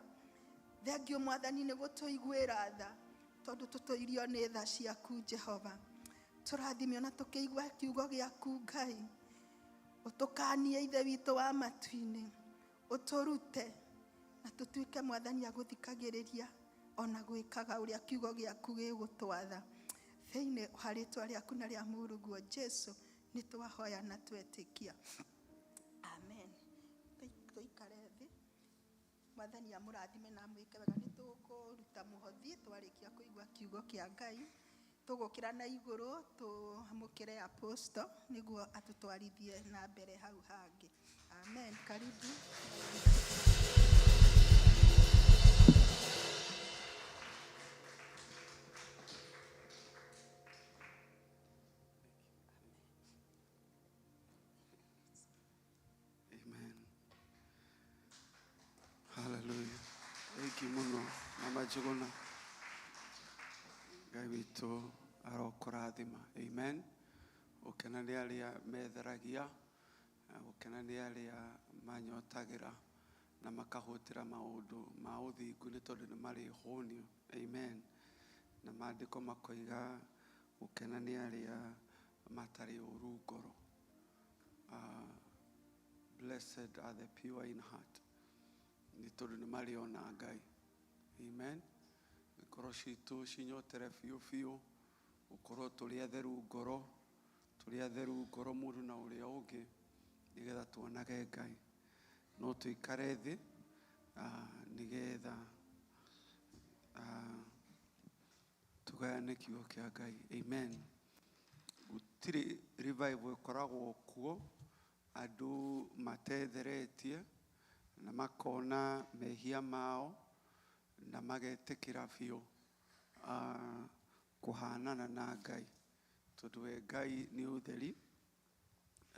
thengio Mwathani ni gutuiguira tha tondu tutoirio ni tha ciaku Jehova turathimio na tukiigua kiugo giaku Ngai utukanie ithe witũ wa matu-inĩ uturute na tutuike Mwathani aguthikagiriria ona gwikaga uria kiugo giaku gigutwatha thiini haritwa riaku na ria Mũrungu Jesu ni twahoya na twetikia amen tuikare thi Mwathani amurathime na mwike wega ni tukuruta muhothi twarikia kuigua kiugo kia Ngai tugukira na iguru tuamukire apostle niguo atutwarithie na mbere hau hangi amen karibu
muno mama Juguna Ngai witũ arokũrathima amen ukena nĩ arĩa metheragia ukena nĩ arĩa manyotagira na makahũtĩra maũndũ ma ũthingu nĩ tondũ nĩ marĩ honio amen na maandĩko makoiga ukena nĩ arĩa matarĩ ũru ngoro blessed are the pure in heart ni tondũ nĩ mariona Ngai amen ngoro citũ cinyotere biũ biũ ukorwo tũrĩ atheru ngoro mũndũ na ũrĩa ũngĩ nigetha tuonage Ngai no tuikare thĩ nigetha tugayane kiugo kĩa Ngai amen gutiri revival ikoragwo kuo andu matetheretie na makona mehia mao na magetikira biũ kuhanana na Ngai tondu we Ngai ni utheri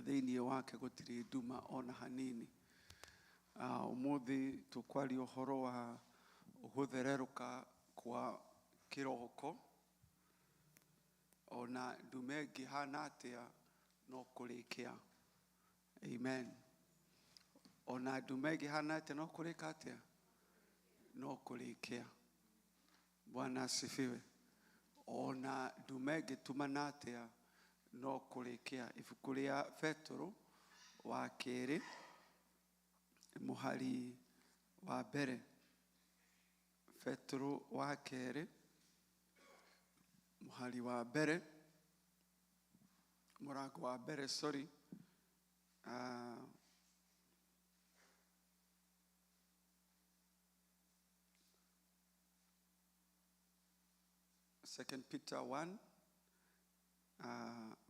thiini wake gutiri nduma ona hanini. Umuthi tukwaria uhoro wa guthereruka kwa kiroko ona ndume ngihana atia no kurikia. Amen. Ona ndume ngihana atia no kurika atia no kurikia. Bwana asifiwe. Ona ndume ngitumana atia no kurikia. Ibuku ria Petro wa keri muhari wa mbere. Petro wa keri muhari wa mbere murango wa mbere sorry. Second Peter 1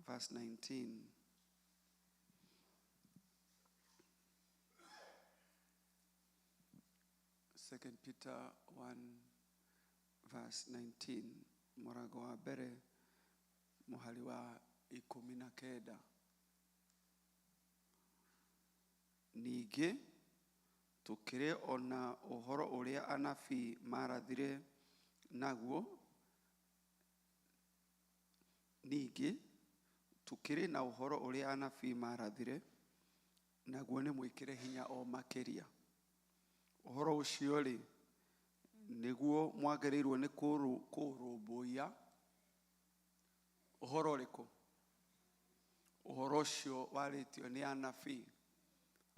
verse 19. Second Peter 1 verse 19. Murango wa mbere muhari wa 19. Ningĩ tukire ona uhoro uria anabii marathire naguo. Ningĩ tukire na uhoro uria anabii marathire naguo ni mwikire hinya o makiria. Uhoro ucio ri niguo mwagereirwo ni kurumbuia. Uhoro riku uhoro ucio waritio ni anabii.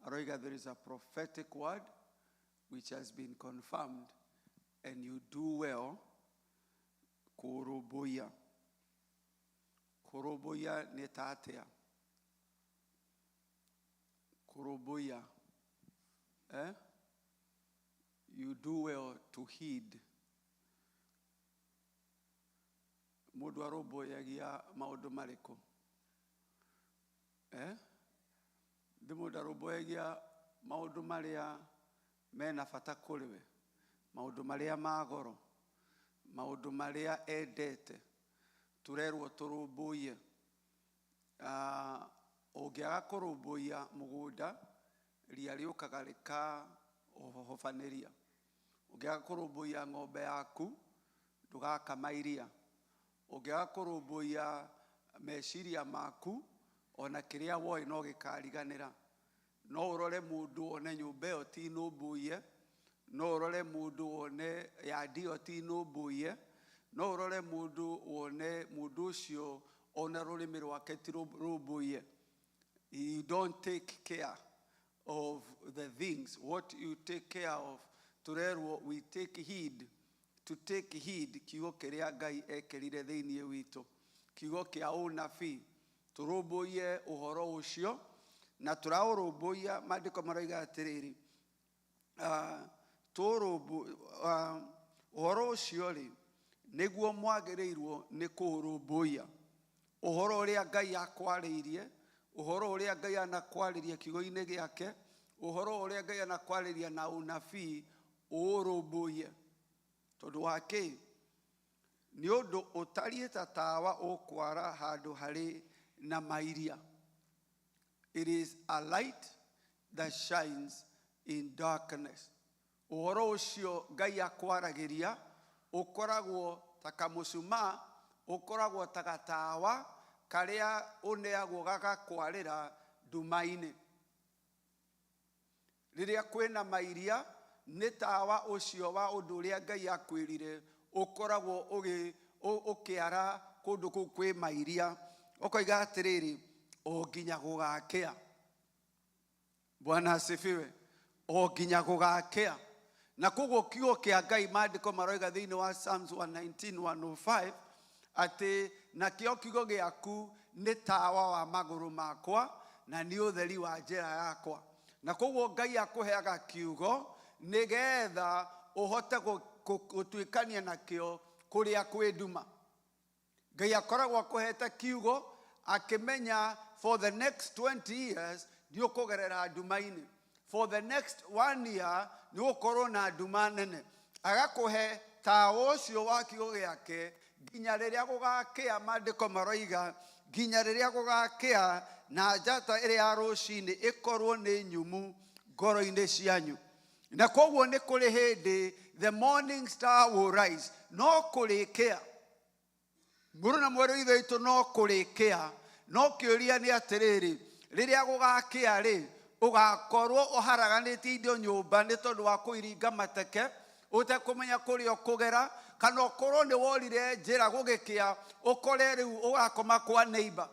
Aroiga there is a prophetic word which has been confirmed and you do well kurumbuia. Kurumbuia ni tatea. Kurumbuia you do well to heed. Mundu arumbuiagia maundu mariku mundu arumbuiagia maundu maria mena bata kuri we, maundu maria magoro, maundu maria endete. Turerwo turumbuie. Ungiaga kurumbuia mugunda ria riukaga rika hohofaniria. Ungiaga kurumbuia ng'ombe yaku ndugakama iria. Ungiaga kurumbuia meciria maku ona kiria woi no gikariganira. No urore mundu one nyumba ĩyo ti numbuie. No urore mundu one yadi ĩyo ti numbuie. No urore mundu one mundu ucio ona rurimi rwake ti rumbuie. You don't take care of the things. What you take care of, turerwo we take heed. To take heed kiugo kiria Ngai ekerire thiini witu, kiugo kia unabii. Turumbuie uhoro ucio na turaurumbuia. Maandiko maroiga atiriri uhoro ucio ri niguo mwagereirwo ni kurumbuia. Uhoro uria Ngai akwaririe, uhoro uria Ngai anakwariria kiugo-ini giake, uhoro uria Ngai anakwariria na unabii urumbuie. Tondu wake ni undu utariĩ ta tawa ukwara handu hari na mairia. It is a light that shines in darkness. Uhoro ucio Ngai akwaragiria ukoragwo ta kamusuma, ukoragwo ta gatawa karia uneagwo gagakwarira nduma-ini. Riria kwina mairia ni tawa ucio wa undu uria Ngai akwirire ukoragwo ukiara kundu kuu kwi mairia. Ukoiga atiriri o nginya gugakia. Bwana asifiwe. O nginya gugakia. Na koguo kiugo kia Ngai maandiko maroiga thiini wa Psalms 119:105 ati na kio kiugo giaku ni tawa wa maguru makwa na ni utheri wa njira yakwa. Na koguo Ngai akuheaga kiugo nigetha uhote gutuikania nakio kuria kwi nduma. Ngai akoragwo akuhete kiugo akimenya for the next 20 years nĩ ũkũgerera nduma-inĩ, for the next 1 year nĩ ũkorwo na nduma nene, agakũhe tawa ũcio wa kiugo gĩake nginya rĩrĩa gũgakĩa. Maandĩko maroiga nginya rĩrĩa gũgakĩa na njata ĩrĩa ya rũciinĩ ĩkorwo nĩ nyumu ngoro-inĩ cianyu. Na koguo nĩ kũrĩ hĩndĩ the morning star will rise. No kũrĩkĩa, mũrũ na mwerũ ithe witũ, no kũrĩkĩa. No kĩũria nĩ atĩrĩrĩ, rĩrĩa gũgakĩa rĩ, ũgakorwo ũharaganĩtie indo nyũmba nĩ tondũ wa kũiringa mateke, ũtekũmenya kũrĩa ũkũgera, kana ũkorwo nĩ worire njĩra gũgĩkĩa ũkore rĩu ũgakoma kwa neighbor.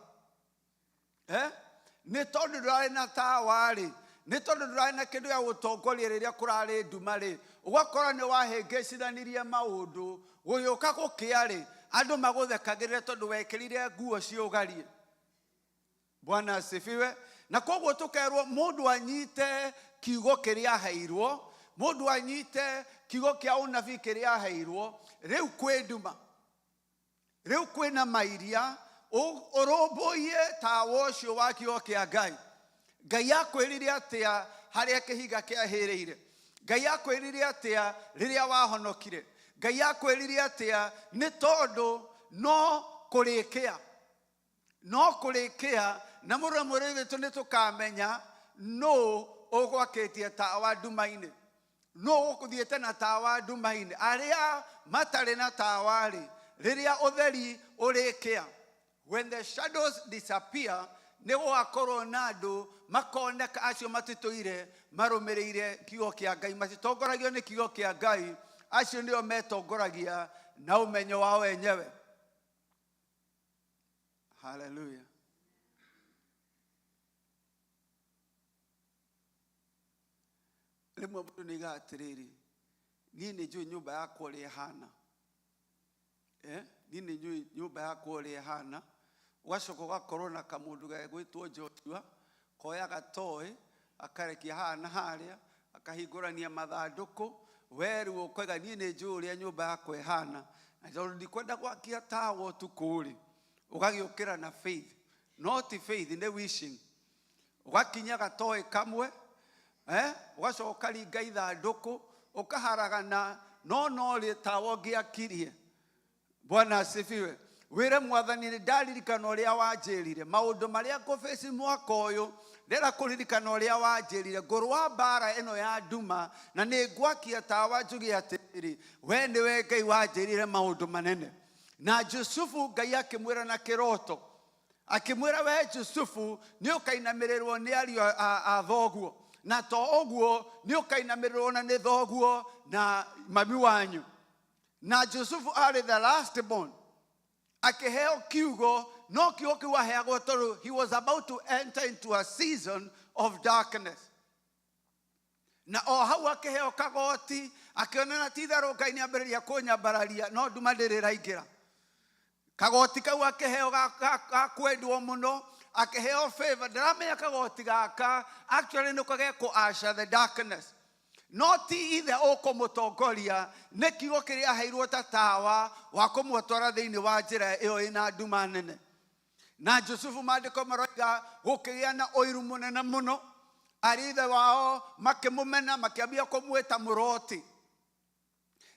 Nĩ tondũ ndũrarĩ na tawa rĩ, nĩ tondũ ndũrarĩ na kĩndũ gĩa gũtongoria rĩrĩa kũrarĩ nduma rĩ, ũgakora nĩ wahĩngĩcithanirie maũndũ, gũgĩũka gũkĩa rĩ, andũ magũthekagĩrĩre tondũ wekĩrire nguo ciũgarie. Bwana asifiwe. Na koguo tũkerwo mũndũ anyite kiugo kĩrĩa aheirwo, mũndũ anyite kiugo kĩa ũnabii kĩrĩa aheirwo. Rĩu kwĩ nduma, rĩu kwĩna mairia, ũrũmbũiye tawa ũcio wa kiugo kĩa Ngai. Ngai akwĩrire atĩa harĩa kĩhiga kĩahĩrĩire? Ngai akwĩrire atĩa rĩrĩa wahonokire? Ngai akwĩrire atĩa? Nĩ tondũ no kũrĩkĩa, no kũrĩkĩa. Na mũrũ mũrũ witũ nĩ tũkamenya no ũgwakĩtie tawa nduma-inĩ, no ũgũthiĩte na tawa nduma-inĩ. Arĩa matarĩ na tawa rĩ, rĩrĩa ũtheri ũrĩkĩa, when the shadows disappear, nĩ gũgakorwo na andũ makoneka acio matitũire marũmĩrĩire kiugo kĩa Ngai, matitongoragio nĩ kiugo kĩa Ngai. Acio nĩo metongoragia na ũmenyo wao wenyewe. Hallelujah. Rĩmwe mũndũ nĩ aigaga atĩrĩrĩ, niĩ nĩ njũĩ nyũmba yakwa ũrĩa ĩhana, niĩ nĩ njũĩ nyũmba yakwa ũrĩa ĩhana. Ũgacoka ũgakorwo na kamũndũ gegwĩtwo Joshua, koya gatoĩ akarekia haha na harĩa, akahingũrania mathandũkũ. We rĩu ũkoiga niĩ nĩ njũĩ ũrĩa nyũmba yakwa ĩhana, na tondũ ndikwenda gwakia tawa ũtukũ rĩ, ũgagĩũkĩra na faith, not faith, nĩ wishing. Ũgakinya gatoĩ kamwe, ũgacoka ũkaringa ithandũkũ, ũkaharagana, no rĩ tawa ũngĩakirie. Bwana asifiwe. Wĩre Mwathani, nĩ ndaririkana ũrĩa wanjĩrire maũndũ marĩa ngũbĩci mwaka ũyũ, ndĩra kũririkana ũrĩa wanjĩrire ngũrũa mbara ĩno ya nduma, na nĩ ngwakia tawa njuge atĩrĩrĩ, we nĩwe Ngai wanjĩrire maũndũ manene. Na Jusufu Ngai akĩmwĩra na kĩroto, akĩmwĩra we Jusufu nĩ ũkainamĩrĩrwo nĩ ariũ a thoguo, na to ũguo nĩ ũkainamĩrĩrwo na nĩ thoguo na mami wanyu. Na Jusufu arĩ the last born, akiheo kiugo, no kiugo kiu aheagwo tondũ he was about to enter into a season of darkness. Na o hau akiheo kagoti, akionana ti itherũ Ngai nĩ ambĩrĩria kũnyambararia, no nduma ndĩrĩ ĩraingĩra. Kagoti kau akiheo ga kwendwo mũno, akiheo favor. Ndaramenya kagoti gaka actually nĩ kageko usher the darkness. No ti ithe ũkũmũtongoria, nĩ kiugo kĩrĩa aheirwo ta tawa wa kũmũtwara thĩinĩ wa njĩra ĩyo ĩna nduma nene. Na Jusufu maandĩko maroiga gũkĩgĩa na ũiru mũnene mũno, arĩ ithe wao makĩmũmena, makĩambia kũmwĩta mũroti.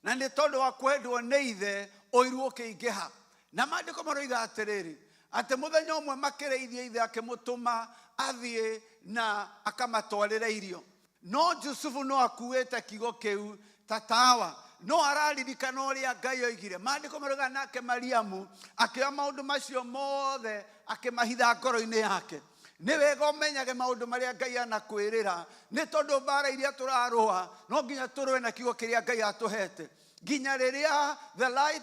Na nĩ tondũ wa kwendwo nĩ ithe, ũiru ũkĩingĩha. Na maandĩko maroiga atĩrĩrĩ, atĩ mũthenya ũmwe makĩrĩithia ithe akĩmũtũma athiĩ na akamatwarĩra irio. No Jusufu no akuĩte kiugo kĩu ta tawa, no araririkana ũrĩa Ngai oigire. Maandĩko maroiga nake Mariamu akĩoya maũndũ macio mothe akĩmahitha ngoro-inĩ yake. Nĩ wega ũmenyage maũndũ marĩa Ngai anakwĩrĩra, nĩ tondũ mbara iria tũrarũa no nginya tũrũe na kiugo kĩrĩa Ngai atũhete. Nginya rĩrĩa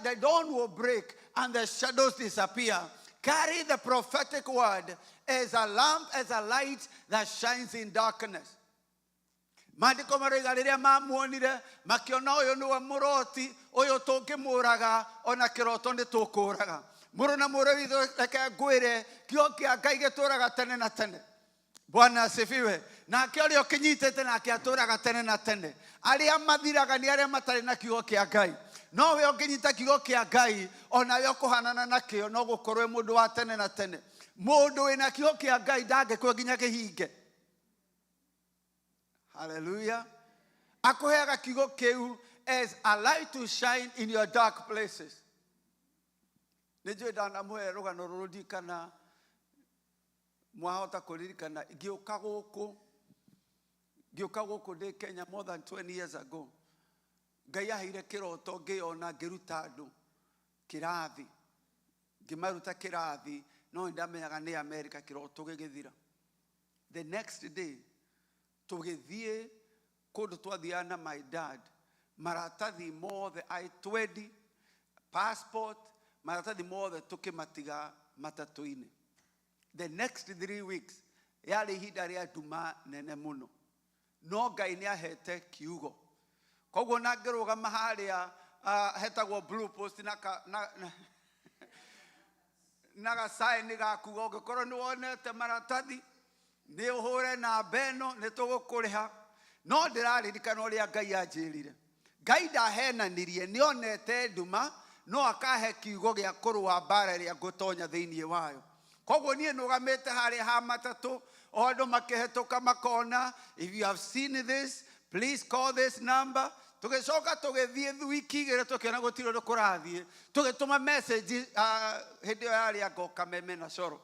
the dawn will break and the shadows disappear, carry the prophetic word as a lamp, as a light that shines in darkness. Maandĩko maroiga rĩrĩa mamuonire, makĩona ũyũ nĩwe mũroti, ũyũ tũngĩmũraga ona kĩroto nĩ tũkũraga. Mũrũ na mũrũ witũ reke ngwĩre, kiugo kĩa Ngai gĩtũraga tene na tene. Bwana asifiwe. Nake ũrĩa ũkĩnyitĩte nake atũraga tene na tene. Arĩa mathiraga nĩ arĩa matarĩ na kiugo kĩa Ngai. no we ũngĩnyita kiugo kĩa Ngai onawe ũkũhanana nakĩo no gũkorwo mũndũ wa tene na tene. Mũndũ wĩna kiugo kĩa Ngai ndangĩkua nginya kĩhinge. Hallelujah. Akũheaga kiugo kĩu as a light to shine in your dark places. Nĩnjũĩ ndanamũhe rũgano rũrũ ndikana mwahota kũririkana ngĩũka gũkũ ndĩ Kenya more than 20 years ago. Ngai aheire kĩroto ngĩona ngĩruta andũ kĩrathi. Ngĩmaruta kĩrathi no ndamenyaga nĩ America kĩroto gĩgĩthira. The next day tũgĩthiĩ kũndũ twathiaga na my dad. Maratathi mothe I-20 passport maratathi mothe tũkĩmatiga matatũ-inĩ. The next 3 weeks yarĩ ihinda rĩa nduma nene mũno. No Ngai nĩ ahete kiugo. Koguo na ngĩrũgama harĩa hetagwo Blue Post na gacaĩni gakuga ũngĩkorwo nĩ wonete maratathi nĩ ũhũre namba ĩno nĩ tũgũkũrĩha. No ndĩraririkana ũrĩa Ngai anjĩrire. Ngai ndahenanirie nĩ onete nduma no akahe kiugo gĩa kũrũa mbara ĩrĩa ngũtonya thĩinĩ wayo. Koguo niĩ nũgamĩte harĩa ha matatũ o andũ makĩhetũka makona, if you have seen this please call this number. Tũgĩcoka tũgĩthiĩ wiki igĩrĩ tũkĩona gũtirĩ ũndũ kũrathiĩ. Tũgĩtũma message hĩndĩ ĩyo yarĩ ngoka meme na coro.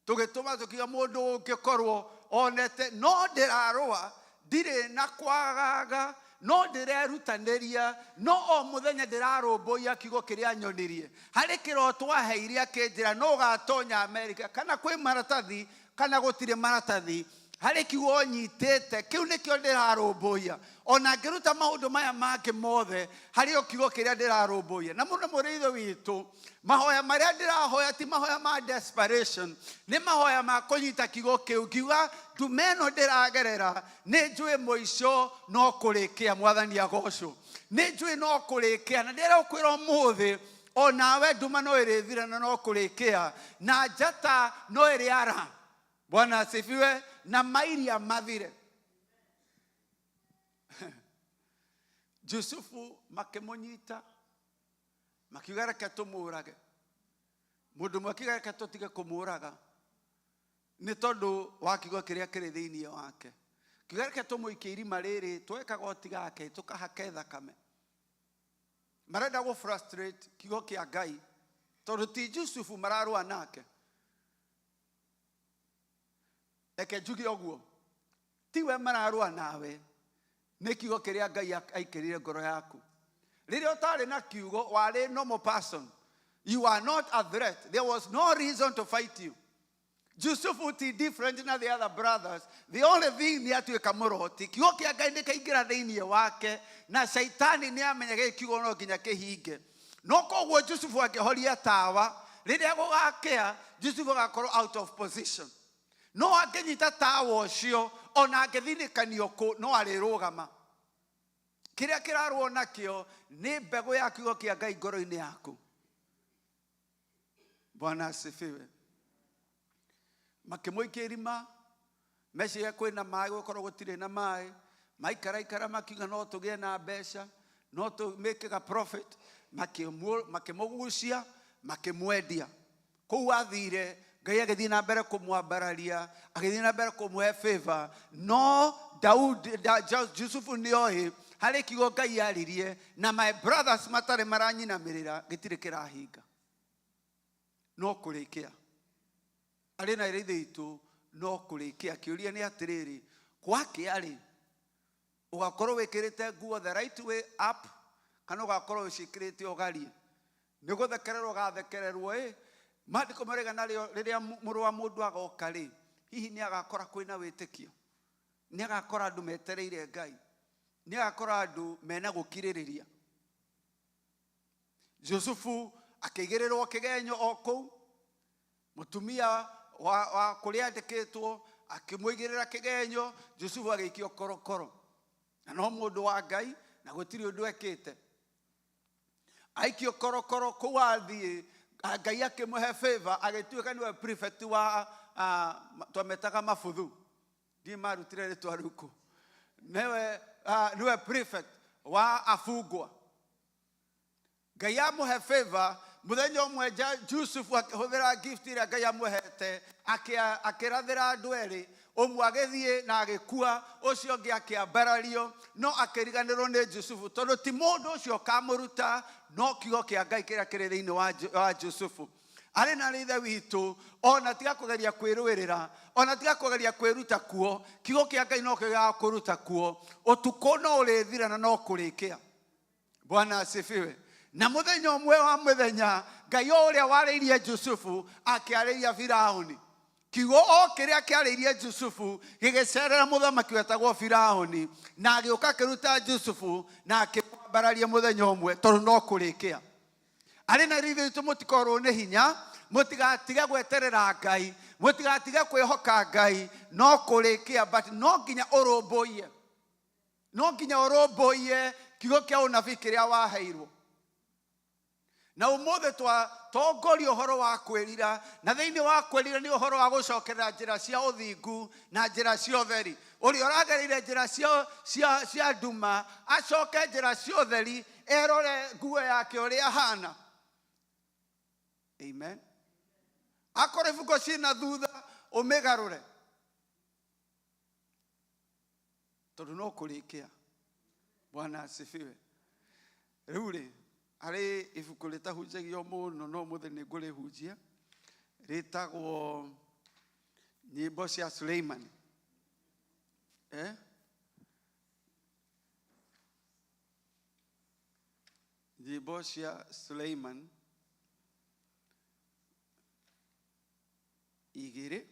Tũgĩtũma tũkiuga mũndũ ũngĩkorwo onete no ndĩrarũa ndirĩ na kwagaga no ndĩrerutanĩria no o mũthenya ndĩrarũmbũiya kiugo kĩrĩa nyonirie. Harĩ kĩroto aheire akĩnjĩra no ũgatonya America kana kwĩ maratathi kana gũtirĩ maratathi. Harĩ kiugo nyitĩte kĩu nĩkĩo ndĩrarũmbũiya. Ona ngĩruta maũndũ maya mangĩ mothe harĩ o kiugo kĩrĩa ndĩrarũmbũiya. Na mũno mũrĩitho witũ mahoya marĩa ndĩrahoya ti mahoya ma desperation, nĩ mahoya ma kũnyita kiugo kĩu. Ngiuga nduma ĩno ndĩragerera nĩ njũĩ mũico no kũrĩkia. Mwathani agocwo. Nĩ njũĩ no kũrĩkia na ndĩrakwĩra ũmũthĩ onawe nduma no ĩrĩthira na no kũrĩkia na njata no ĩrĩara. Bwana asifiwe. Na mairia mathire. Jusufu makĩmũnyita makiuga reke tũmũrage. Mũndũ ũmwe akiuga reke tũtige kũmũraga nĩ tondũ wa kiugo kĩrĩa kĩrĩ thĩinĩ wake. Kiuga reke tũmũikie irima rĩrĩ twoe kagoti gake tũkahake thakame. Marenda gũ frustrate kiugo kĩa Ngai tondũ ti Jusufu mararũa nake. Eke njuge ũguo tiwe mararũa nawe nĩ kiugo kĩrĩa Ngai aikĩrire ngoro yaku. Rĩrĩa ũtarĩ na kiugo warĩ normal person. You are not a threat. There was no reason to fight you. Jusufu ti different na the other brothers. The only thing nĩ atuĩka mũroti. Kiugo kĩa Ngai nĩkaingĩra thĩinĩ wake na Shaitani nĩ amenyaga kiugo no nginya kĩhinge. No koguo Jusufu akĩhoria tawa rĩrĩa gũgakĩa Jusufu agakorwo out of position. No angĩnyita tawa ũcio ona angĩthinĩkanio kũ no arĩrũgama. Kĩrĩa kĩrarũo nakĩo nĩ mbegũ ya kiugo kĩa Ngai ngoro-inĩ yaku. Bwana asifiwe. Makĩmũikia irima meciria kwĩna maĩ gũkorwo gũtirĩ na maĩ. Maikara makiuga no tũgĩe na mbeca no tũmĩke profit. Makĩmũgucia makĩmwendia. Kũu athire Ngai agĩthiĩ na mbere kũmwambararia agĩthiĩ na mbere kũmũhe favor. No Jusufu nĩoĩ harĩ kiugo Ngai yaririe na my brothers matarĩ maranyinamĩrĩra gĩtirĩ kĩrahinga. No kũrĩkia. Arĩ na ithuĩ itũ no kũrĩkia. Kĩũria nĩ atĩrĩrĩ gwakĩarĩ ũgakorwo wĩkĩrĩte nguo the right way up kana ũgakorwo wĩcikĩrĩte ũgarie. Nĩ gũthekererwo gathekererwo Maandĩko marega narĩo rĩrĩa mũrũ wa mũndũ agoka rĩ hihi nĩ agakora kwĩna wĩtĩkio. Nĩ agakora andũ metereire Ngai. Nĩ agakora andũ mena gũkirĩrĩria. Jusufu akĩigĩrĩrwo kĩgenyo o kũu. Mũtumia wa kũrĩa andĩkĩtwo akĩmũigĩrĩra kĩgenyo. Jusufu agĩikio korokoro. Na no mũndũ wa Ngai na gũtirĩ ũndũ ekĩte. Aikio korokoro kũu athiĩ Ngai akĩmũhe favor agĩtuĩka nĩwe prefect wa twametaga mabuthu. Ndiĩ marutire rĩtwa rĩu kũ. Nĩwe prefect wa afungwa. Ngai amuhe favor muthenya umwe Jusufu akihũthĩra gift ĩrĩa Ngai amuhete akĩrathĩra andũ erĩ, ũmwe agĩthiĩ na agĩkua, ũcio ũngĩ akĩambarario, no akĩriganĩrwo nĩ Jusufu tondũ ti mũndũ ũcio kamũruta, no kiugo kĩa Ngai kĩrĩa kĩrĩ thĩinĩ wa Jusufu. Arĩ na ithe witũ, ona tiga kũgeria kwĩrũĩrĩra, ona tiga kũgeria kwĩruta kuo, kiugo kĩa Ngai no kĩgĩa kũruta kuo, ũtukũ no ũrĩthira na no kũrĩkĩa. Bwana asifiwe. Na muthenya ũmwe wa mĩthenya, Ngai ũrĩa warĩirie Jusufu akĩarĩria Firaũni. Kiugo o kĩrĩa kĩarĩirie Jusufu gĩgĩcerera mũthamaki wetagwo Firaũni, na agĩũka akĩruta Jusufu na akĩmwambararia mũthenya ũmwe tondũ no kũrĩkĩa. Arĩ na ithuĩ witũ mũtikorwo nĩ hinya, mũtigatige gweterera Ngai, mũtigatige kwĩhoka Ngai, no kũrĩkĩa, but no nginya ũrũmbũiye. No nginya ũrũmbũiye kiugo kĩa ũnabii kĩrĩa waheirwo. Na ũmũthĩ twatongoria ũhoro wa kwĩrira, na thĩinĩ wa kwĩrira nĩ ũhoro wa gũcokerera njĩra cia ũthingu na njĩra cia ũtheri. Ũrĩa ũragereire njĩra cia nduma acoke njĩra cia ũtheri, erore nguo yake ũrĩa ahana. Amen. Akorwo ibungo ciĩna thutha ũmĩgarũre, tondũ no kũrĩkĩa. Bwana asifiwe. Rĩu rĩ, arĩ ibuku rĩtahunjagio mũno no mũthĩ nĩ ngũrĩhunjia, rĩtagwo nyĩmbo cia Suleiman. Nyĩmbo cia Suleiman 2.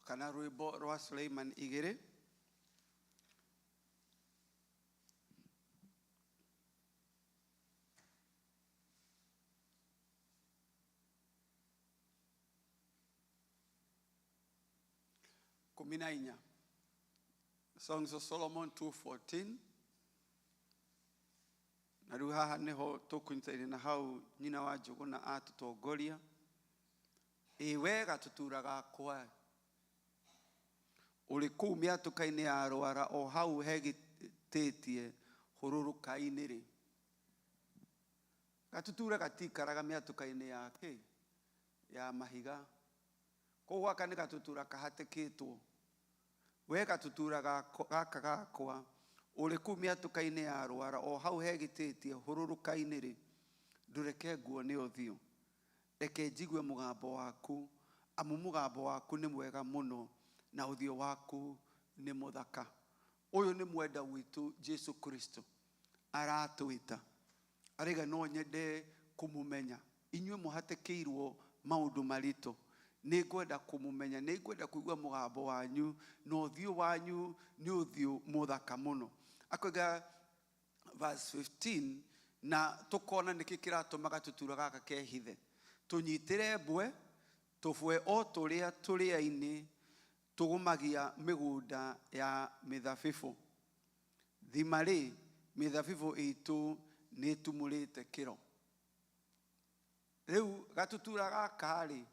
Kana rwĩmbo rwa Suleiman 2. Kuminainya. Songs of Solomon 2:14. Na rĩu haha nĩho tũkũnyitana na hau nyina wa Njũgũna atũtongoria. Wega tũturaga kwa ũrĩ kũu mĩatũka-inĩ ya rwara o hau hegĩtĩtie hũrũrũka-inĩ rĩ. Gatutura gatikaraga mĩatũka-inĩ ya mahiga. Koguo gaka nĩ gatutura kahatĩkĩtwo. We gatutura gaka gakwa ũrĩ kũu mĩatũka-inĩ ya rwara o hau hegĩtĩtie hũrũrũka-inĩ rĩ. Ndũreke nguo nĩ ũthiũ. Reke njigue mũgambo waku, amu mũgambo waku nĩ mwega mũno na ũthiũ waku nĩ mũthaka. Ũyũ nĩ mwenda witũ Jesu Kristo aratwĩta. Arĩga no nyende kũmũmenya. Inyuĩ mũhatĩkĩirwo maũndũ maritũ. Nĩ ngwenda kũmũmenya, nĩ ngwenda kũigua mũgambo wanyu, na ũthiũ wanyu nĩ ũthiũ mũthaka mũno. Akoiga verse 15, na tũkona nĩkĩ kĩratũmaga tũtura gaka kehithe. Tũnyitĩre mbwe, tũbwe o tũrĩa tũrĩa-inĩ tũgũmagia mĩgũnda ya mĩthabibũ. Thimarĩ, mĩthabibũ itũ nĩ tumũrĩte kĩro. Rĩu gatutura gaka rĩ,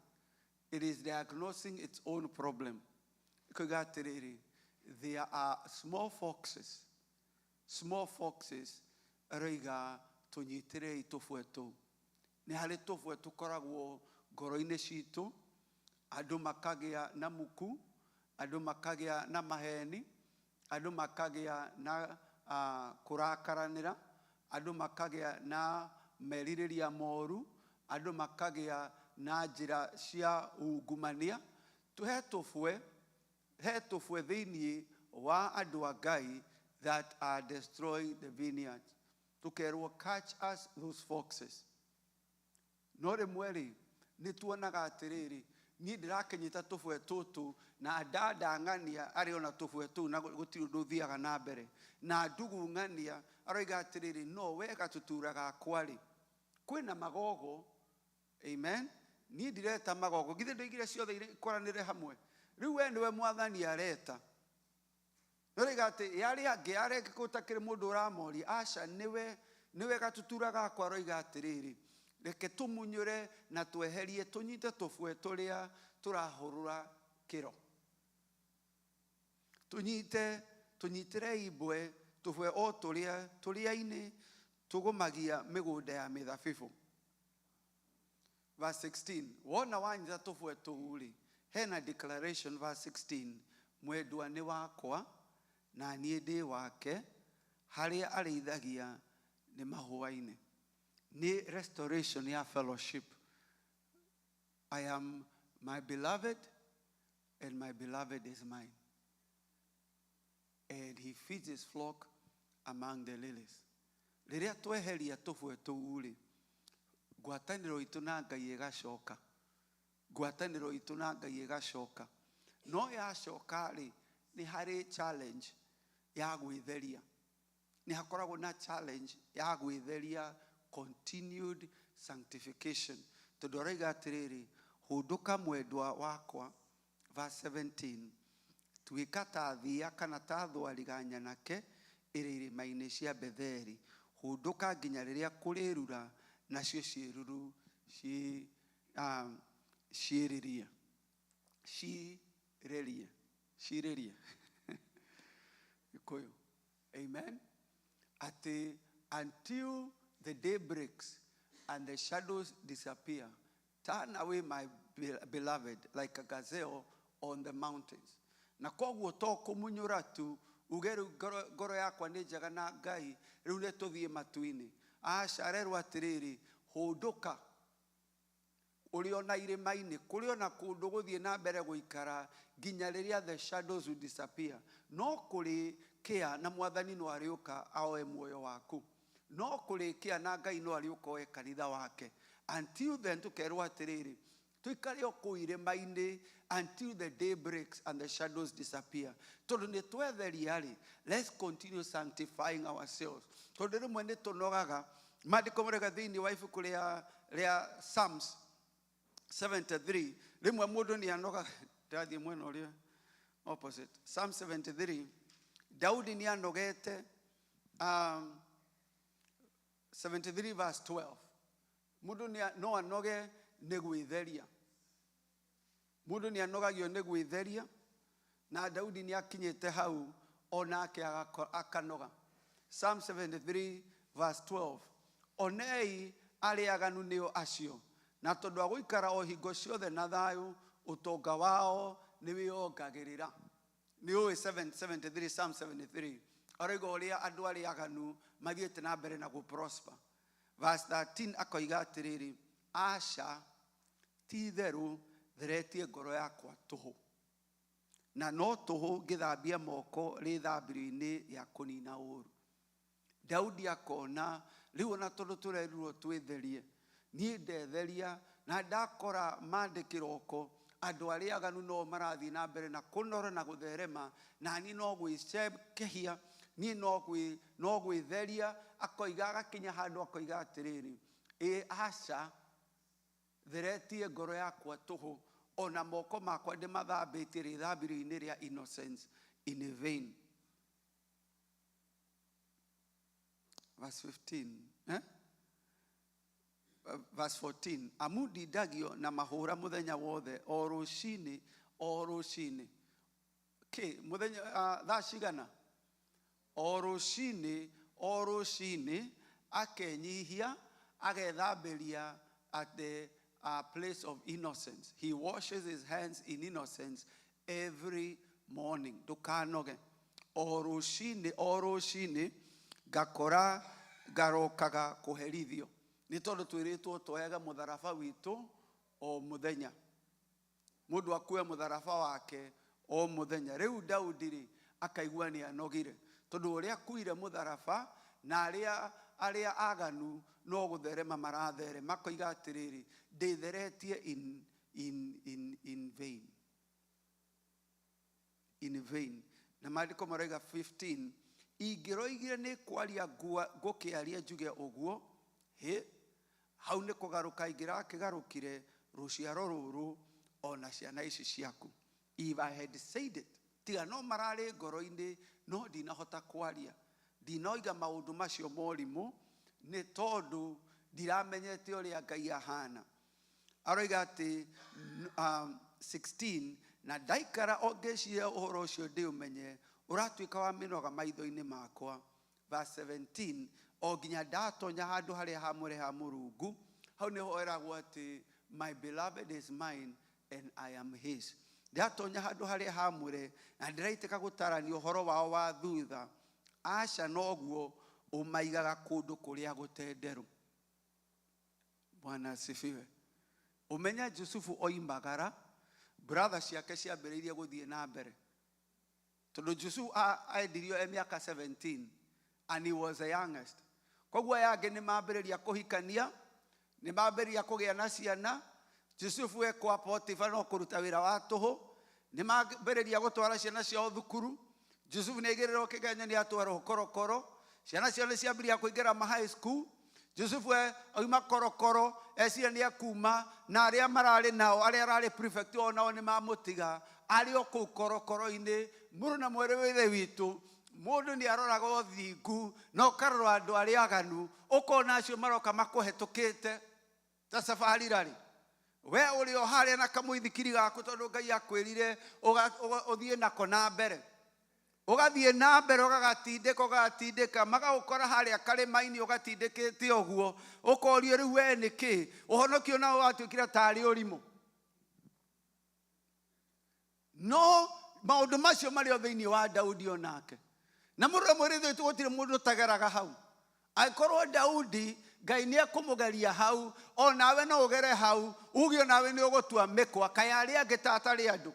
it is diagnosing its own problem. Ikoiga atĩrĩrĩ, there are small foxes aroiga tũnyitĩrei tũbwe tũu. Nĩ harĩ tũbwe tũkoragwo ngoro-inĩ citũ, andũ makagĩa na muku, andũ makagĩa na maheni, andũ makagĩa na kũrakaranĩra, andũ makagĩa na merirĩria moru, andũ makagĩa na njĩra cia ungumania. He tũbwe thĩinĩ wa andũ a Ngai that are destroying the vineyard. Tũkerwo catch us those foxes. No rĩmwe rĩ, nĩ tuonaga atĩrĩrĩ, niĩ ndĩrakĩnyita tũbwe tũtũ na ndang'ania arĩ ona tũbwe tũu na gũtirĩ ũndũ ũthiaga na mbere. Na ndung'ania aroiga atĩrĩrĩ, no wega tũtura gakwa rĩ, kwĩna magogo. Amen. Niĩ ndireta magogo. Githĩ ndoigire ciothe ikoranĩre hamwe. Rĩu we nĩwe Mwathani areta. Nĩroiga atĩ yarĩ angĩ arĩa gũtakĩrĩ mũndũ ũramoria. Aca nĩwe gatutura gakwa aroiga atĩrĩrĩ, reke tũmunyũre na tweherie tũnyite tũbwe tũrĩa tũrahũrũra kĩro. tunyitire ibwe tufwe o tulia-ini tugumagia migunda ya mithabibu. Verse 16, wona wanyita tufwe tuuli, hena declaration verse 16, mwendwa ni wakwa na niĩ ndĩ wake, harĩa arĩithagia nĩ mahũa-inĩ. Ni restoration ya fellowship. I am my beloved and my beloved is mine. And he feeds his flock among the lilies. Rĩrĩa tweheria tũbwe tũu-rĩ, ngwatanĩro itũ na Ngai ĩgacoka. Ngwatanĩro itũ na Ngai ĩgacoka. No yacoka-rĩ, nĩ harĩ challenge ya gwĩtheria. Nĩ hakoragwo na challenge ya gwĩtheria, continued sanctification. Tondũ arauga atĩrĩrĩ, hũndũka mwendwa wakwa, verse 17, tuĩka ta thia kana ta thwariga nyanake ĩrĩ irĩma-inĩ cia Betheli, hũndũka nginya rĩrĩa kũrĩrura nacio ciĩruru ciĩrĩrie Gĩkũyũ. Amen. Until the day breaks and the shadows disappear, turn away, my beloved, like a gazelle on the mountains. Na koguo to kumunyura tu ugeru ngoro yakwa nĩ njega na Ngai, rĩu nĩ tũthiĩ matu-inĩ. Aca, arerwo atĩrĩrĩ, hũndũka ũrĩ ona irĩma-inĩ, kũrĩ ona kũndũ gũthiĩ na mbere gũikara nginya rĩrĩa the shadows will disappear. No kũrĩ kĩa na Mwathani no arĩũka aoe muoyo waku. No kũrĩ kĩa na Ngai no arĩũka oe kanitha wake. Until then tukerwo atĩrĩrĩ, tuikare o kũu irĩma-inĩ until the day breaks and the shadows disappear. Tondũ nĩ twetheria-rĩ, let's continue sanctifying ourselves. Tondũ rĩmwe nĩ tũnogaga. Maandĩko marauga thĩinĩ wa ibuku rĩa Psalms 73, rĩmwe mũndũ nĩ anoga, ndathiĩ mwena ũrĩa opposite. Psalm 73, Daudi nĩ anogete, 73 verse 12. Mũndũ no anoge nĩ gwĩtheria. Mũndũ nĩ anogagio nĩ gwĩtheria, na Daudi nĩ akinyĩte hau onake akanoga. Psalm 73 verse 12. Onei arĩa aganu nĩo acio, na tondũ wa gũikara o hingo ciothe na thayũ, ũtonga wao nĩ wĩongagĩrĩra. Nĩ ũĩ 73, Psalm 73. Arauga ũrĩa andũ arĩa aganu mathiĩte na mbere na gũprosper. Verse 13 akoiga atĩrĩrĩ, aca, ti-itherũ theretie ngoro yakwa tũhũ, na no tũhũ ngĩthambia moko rĩthambirio-inĩ ya kũnina ũũru. Daudi akona rĩu ona tondũ tũrerirwo twĩtherie, niĩ ndetheria na ndakora maandĩkĩroko andũ arĩa aganu no marathiĩ na mbere na kũnora na gũtherema, na niĩ no gwĩcekehia, niĩ no gwĩtheria. Akoiga agakinya handũ akoiga atĩrĩrĩ, aca, theretie ngoro yakwa tũhũ, ona moko makwa ndĩmathambĩtie rĩthambirio-inĩ rĩa innocence in vain. Verse 15, verse 14, amundindagio na mahũra mũthenya wothe, o rũciinĩ. Mũthenya thaa cigana? O rũciinĩ akenyihia, agethambĩria at the place of innocence. He washes his hands in innocence every morning. Ndũkanoge. O rũciinĩ ngakora ngarokaga kũherithio. Nĩ tondũ twĩrĩtwo twoyaga mũtharaba witũ o mũthenya. Mũndũ akue mũtharaba wake o mũthenya. Rĩu Daudi-rĩ akaigua nĩ anogire. Tondũ ũrĩa akuire mũtharaba na arĩa aganu no gũtherema maratherema. Makoiga atĩrĩrĩ, ndĩtheretie in vain. In vain. Na maandĩko marauga 15, ingĩroigire nĩ kwaria ngũkĩaria njuge ũguo, hau nĩ kũgarũka ingĩrakĩgarũkire rũciaro rũrũ ona ciana ici ciaku. If I had said it, tiga no mararĩ ngoro-inĩ, no ndinahota kwaria. Ndinoiga maũndũ macio morimũ, nĩ tondũ ndiramenyete ũrĩa Ngai ahana. Aroiga atĩ 16, na ndaikara ongeciria ũhoro ũcio ndĩ ũmenye ũratuĩka wa mĩnoga maitho-inĩ makwa. Verse 17, o nginya ndatonya handũ harĩa hamũre ha Mũrungu, hau nĩho eragwo atĩ my beloved is mine and I am his. Ndatonya handũ harĩa hamũre na ndĩraitĩka gũtarania ũhoro wao wa thutha. Aca noguo ũmaigaga kũndũ kũrĩa gũtenderũ. Bwana asifiwe. Umenya Jusufu oimagara, brother ciake ciambĩrĩirie gũthiĩ na mbere. Tondũ Jusufu aendirio mĩaka 17 and he was the youngest. Koguo yake nĩ mambĩrĩria kũhikania, nĩ mambĩrĩria kũgĩa na ciana. Jusufu ekwa Potifa no kũruta wĩra wa tũhũ, nĩ mambĩrĩria gũtwara ciana ciao thukuru. Jusufu nĩ aigĩrĩrwo kĩgenya nĩ atwarwo korokoro. Ciana ciao nĩ ciambĩrĩria kũingĩra ma high school. Jusufu oima korokoro, eciria nĩ akuma, na arĩa mararĩ nao, arĩa ararĩ prefect o nao nĩ mamũtiga. Arĩ o kũu korokoro-inĩ, mũrũ na mwĩrĩ wa ithe witũ, mũndũ nĩ aroraga ũthingu, na ũkarora andũ arĩa aganu, ũkona acio maroka makũhetũkĩte ta safari rarĩ. We ũrĩ o harĩa na kamũithikiri gaku tondũ Ngai akwĩrire ũthiĩ nako na mbere. Ũgathiĩ na mbere ũgagatindĩka magagũkora harĩa karĩma-inĩ ũgatindĩkĩte ũguo, ũkorio rĩu we nĩkĩ, ũhonokio nao watuĩkire tarĩ ũrimũ. No maũndũ macio marĩ o thĩinĩ wa Daudi onake. Na mũrũ na mwĩrĩ ithuĩ gũtirĩ mũndũ ũtageraga hau. Angĩkorwo Daudi Ngai nĩ ekũmũgeria hau, o nawe no ũgere hau, uge nawe nĩ ũgũtua mĩkwa, kaĩ arĩa angĩ ta atarĩ andũ.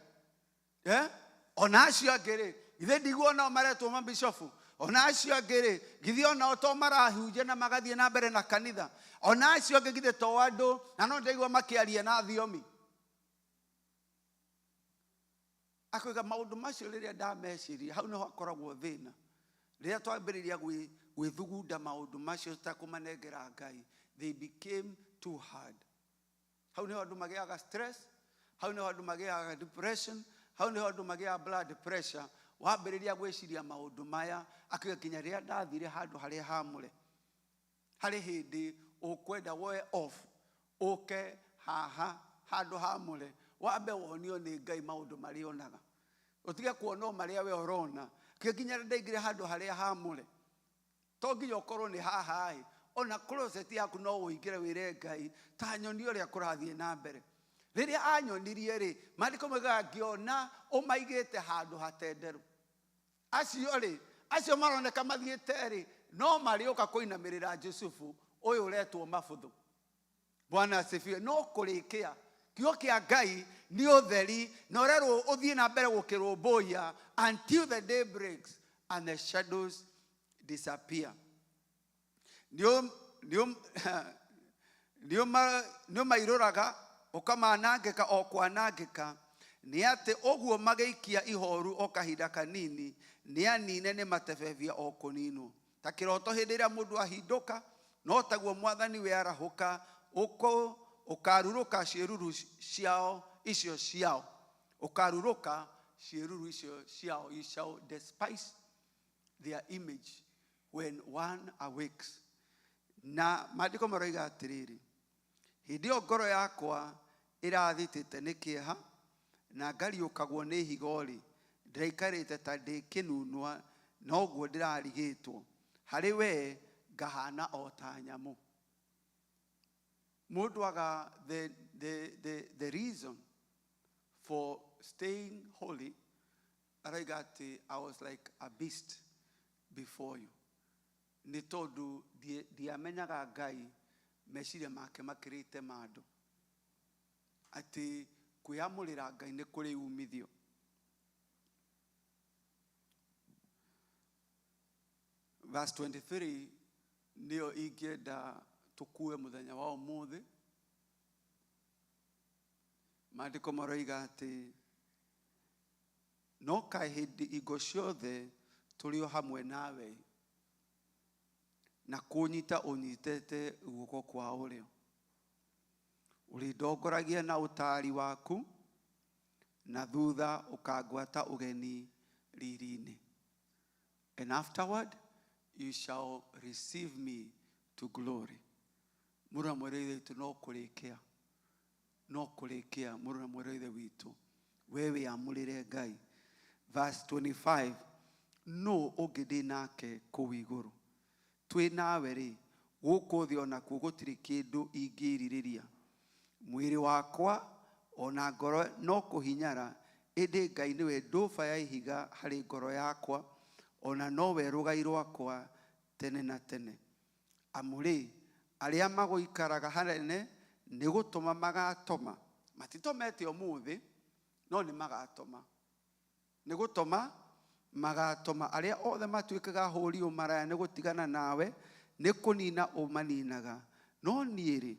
Ona acio angĩ-rĩ, ithe ndigwo nao maretwo mabishofu. Ona acio angĩ-rĩ, githĩ onao to marahunjia na magathiĩ na mbere na kanitha. Ona acio angĩ githĩ to andũ, na no ndaigua makĩaria na thiomi. Akoiga maũndũ macio rĩrĩa ndameciria, hau nĩho hakoragwo thĩna. Rĩrĩa twambĩrĩria gwĩthugunda maũndũ macio tutakũmanengera Ngai, they became too hard. Hau nĩho andũ magĩaga stress, hau nĩho andũ magĩaga depression, hau nĩho andũ magĩaga blood pressure. Wambĩrĩria gwĩciria maũndũ maya, akĩoya nginya rĩrĩa ndathire handũ harĩa hamũre. Harĩ hĩndĩ ũkwenda woe off, ũke haha handũ hamũre, wambe wonio nĩ Ngai maũndũ marĩa onaga. Ũtige kuona marĩa we ũrona. Nginya ndaingire handũ harĩa hamũre. To nginya ũkorwo nĩ haha-ĩ, ona closet yaku no ũingĩre wĩre Ngai, ta nyoni ũrĩa kũrathiĩ na mbere. Rĩrĩa anyonirie-rĩ, maandĩko moigaga ngĩona ũmaigĩte handũ hatenderũ. Acio-rĩ, acio maroneka mathiĩte-rĩ, no marĩũka kũinamĩrĩra Jusufu, ũyũ ũretwo mabũthũ. Bwana asifiwe. No kũrĩkĩa, kiugo kĩa Ngai nĩ ũtheri, na ũrerwo ũthiĩ na mbere gũkĩrũmbũiya until the day breaks and the shadows disappear. Nĩo mairũraga, ũkamanangĩka o kwanangĩka, nĩ atĩ ũguo magĩikia ihoru o kahinda kanini, nĩ anine nĩ matebebia o kũninwo. Ta kĩroto hĩndĩ ĩrĩa mũndũ ahindũka, no taguo Mwathani we arahũka, ũkarurũka ciĩruru ciao icio ciao. Ũkarurũka ciĩruru icio ciao. You shall despise their image when one awakes. Na maandĩko maroiga atĩrĩrĩ, hĩndĩ ĩyo ngoro yakwa ĩrathitĩte nĩ kĩeha, na ngariũkagwo nĩ higo-rĩ, ndĩraikarĩte ta ndĩ kĩnunwa, noguo ndĩrarigĩtwo. Harĩ we ngahana o ta nyamũ. Mũndũ aga the reason for staying holy, araiga atĩ I was like a beast before you. Nĩ tondũ ndiamenyaga Ngai meciria make makĩrĩte mandũ. Atĩ kwĩamũrĩra Ngai nĩ kũrĩ umithio. Verse 23 nĩyo ingĩenda tũkue mũthenya wa ũmũthĩ. Maandĩko maroiga atĩ no kaĩ hĩndĩ ingo ciothe tũrĩ o hamwe nawe, na kũnyita ũnyitĩte guoko kwa ũrĩo. Ũrĩndongoragia na ũtaari waku, na thutha ũkangwata ũgeni riri-inĩ. And afterward you shall receive me to glory. Mũrũ na mwĩrĩ ithe witũ no kũrĩkĩa mũrũ na mwĩrĩ ithe witũ wewe amulire Ngai. Verse 25, no ũngĩ nake kũu igũrũ. Twĩ nawe rĩ, gũkũ thĩ ona kuo gũtirĩ kĩndũ ingĩrirĩria. Mwĩrĩ wakwa ona ngoro no kũhinyara, ĩndĩ Ngai nĩwe ndũba ya ihiga harĩ ngoro yakwa, ona nowe rũgai rwakwa tene na tene. Amu rĩ, arĩa magũikaraga hanene nĩ gũtũma magatoma. Matitomete ũmũthĩ, no nĩ magatoma. Nĩ gũtoma magatoma. Arĩa othe matuĩkaga hũri ũmaraya nĩ gũtigana nawe, nĩ kũnina ũmaninaga. No niĩ rĩ,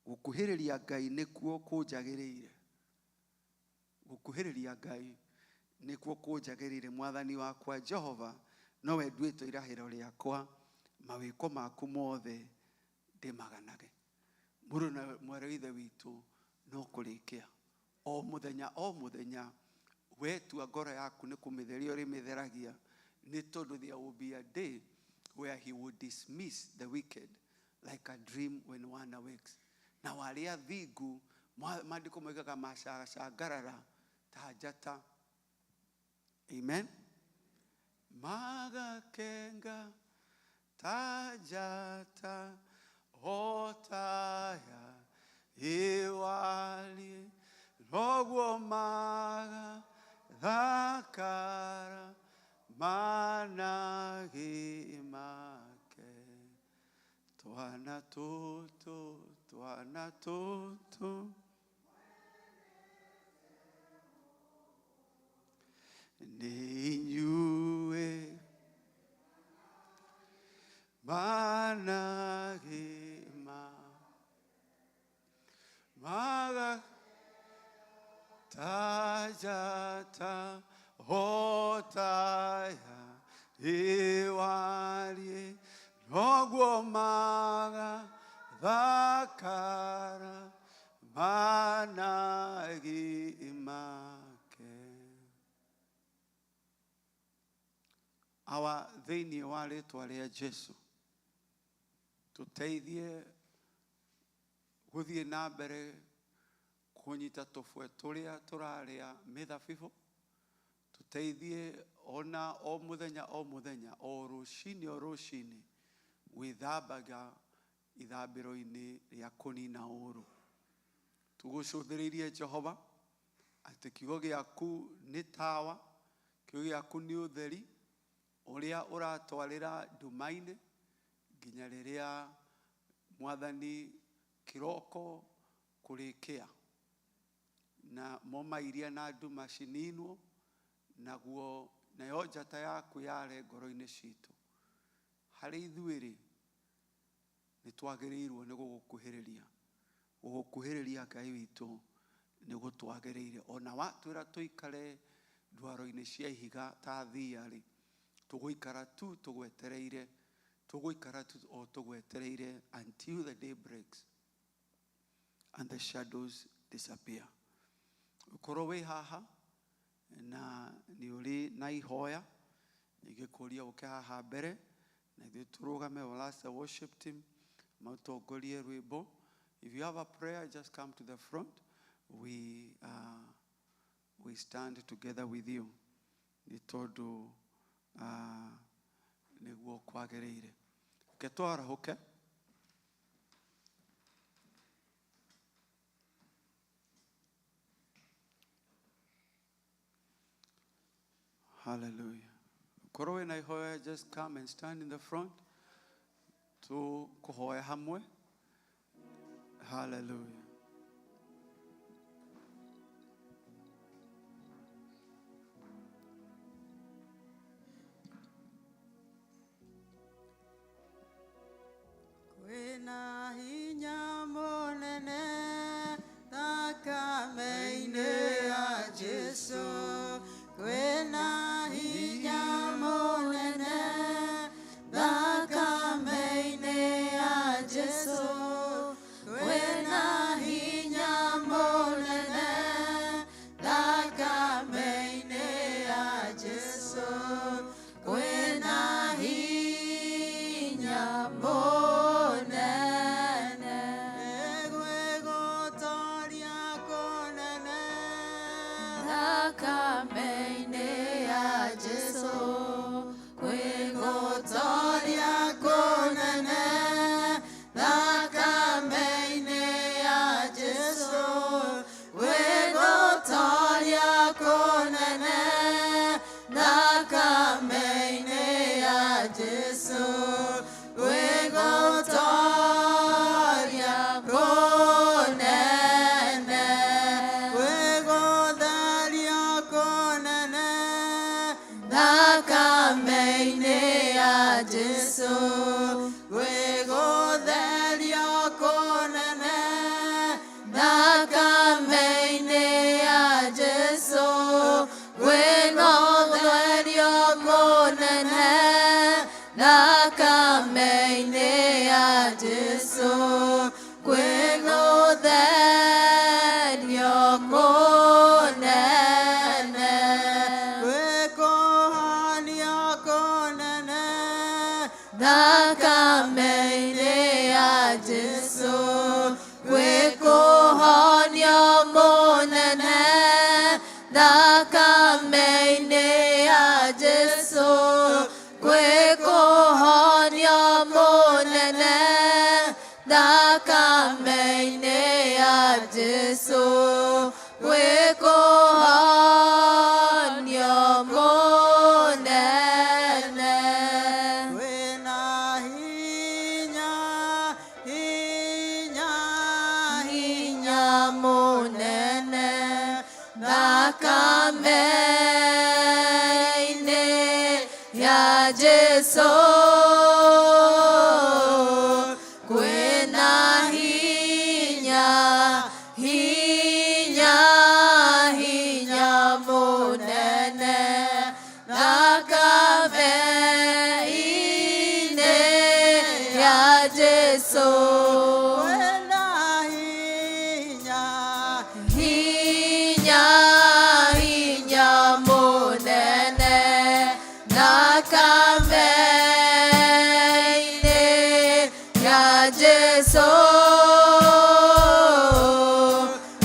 gũkuhĩrĩria Ngai nĩkuo kũnjagĩrĩire. Gũkuhĩrĩria Ngai nĩkuo kũnjagĩrĩire. Mwathani wakwa Jehova, nowe nduĩtwo irahĩro rĩakwa, mawĩko maku mothe ndĩmaganage. Mũrũ na mwarĩ wa ithe witũ, no kũrĩkia o mũthenya wetua ngoro yaku nĩ kũmĩtheria ũrĩmĩtheragia, nĩ tondũ there will be a day where he will dismiss the wicked like a dream when one awakes. Na wale athingu maandiko moigaga macacangarara ta njata. Amen. Magakenga ta njata otaya iwali noguo magathakara managi make. Twana tũtũ nĩ inyuĩ managi maga ta njata otaya iwali noguo magathakara managi make. Awa thĩinĩ wa rĩĩtwa rĩa Jesũ, tũteithie gũthiĩ na mbere kũnyita tũbwe tũrĩa tũrarĩa mĩthabibũ. Tũteithie ona o mũthenya o rũcinĩ gwĩthambaga ithambĩro-inĩ rĩa kũnina ũũru. Tũgũcũthĩrĩirie Jehova atĩ kiugo gĩaku nĩ tawa, kiugo gĩaku nĩ ũtheri ũrĩa ũratwarĩra nduma-inĩ nginya rĩrĩa Mwathani kĩroko kũrĩkĩa na moma iria na nduma cininwo, nayo njata yaku yare ngoro-inĩ citũ. Harĩ ithuĩ nĩ twagĩrĩirwo nĩ gũgũkuhĩrĩria Ngai witũ nĩ gũtwagĩrĩire. Ona watwĩra tũikare ndwaro-inĩ cia ihiga ta thia-rĩ, tũgũikara tu tũgwetereire until the day breaks and the shadows disappear. Ũkorwo wĩ haha na nĩ ũrĩ na ihoya, ingĩkũria ũke haha mbere na ithuĩ tũrũgame while as the worship team matũtongorie rwĩmbo. If you have a prayer, just come to the front. We stand together with you. Nĩ tondũ nĩguo kwagĩrĩire. Ke twarahũke. Hallelujah. Korwo wĩna ihoya, just come and stand in the front. Tũkũhoya hamwe. Hallelujah.
Kwĩna hinya mũnene thakame-inĩ ya Jesũ. Kwĩna hinya mũnene thakame-inĩ ya Jesũ. Kwĩna hinya mũnene thakame-inĩ ya Jesũ. Kwĩna hinya mũnene. Egwĩgũtoria kũ Jesu Wegotoria konene Wegotheria konene Thakame-inĩ ya Jesu Wegotheria konene Thakame-inĩ ya Jesu Wegotheria konene Thakame-inĩ ya Jesu Wegotheria konene Wekohania konene Thakame-inĩ ya Jesu Wekohania monene Thakame-inĩ ya Jesu Wekohania monene Thakame-inĩ ya Jesu Wekohania monene Wĩna hinya hinya hinya monene Thakame-inĩ ya Jesu Kwĩna hinya hinya hinya monene Thakame-inĩ ya Jesu Kwĩna hinya hinya hinya monene Thakame-inĩ ya Jesu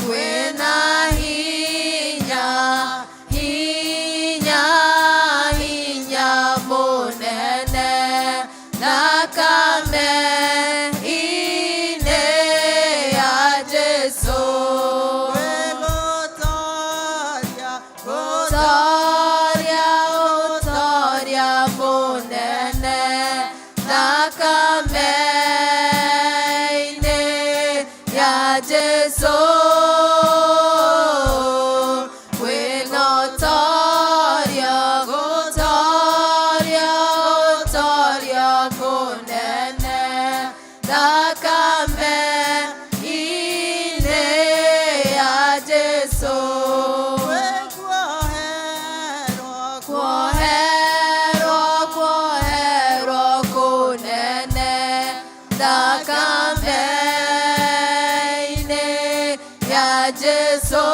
Kwĩna hinya hinya hinya monene Thakame-inĩ ya Jesu Wegotoria gotoria gotoria monene Thakame-inĩ ya Jesu Wegotoria gotoria gotoria monene Thakame-inĩ ya Jesu Kuoherwo kuoherwo kunene Thakame-inĩ ya Jesu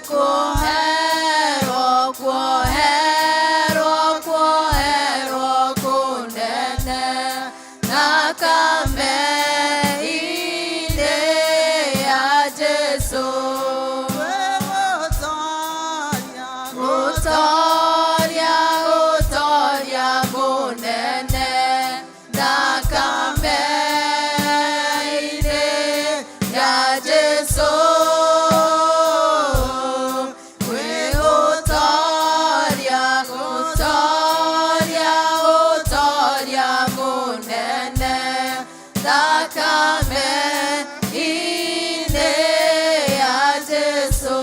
Kuoherwo kuoherwo kuoherwo kunene Thakame-inĩ ya Jesu Gutoria gutoria munene Thakame-inĩ ya Jesu Gutoria gutoria gutoria munene Thakame-inĩ ya Jesu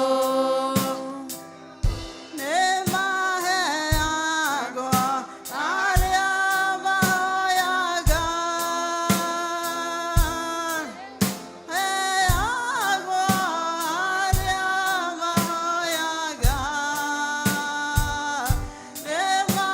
Ema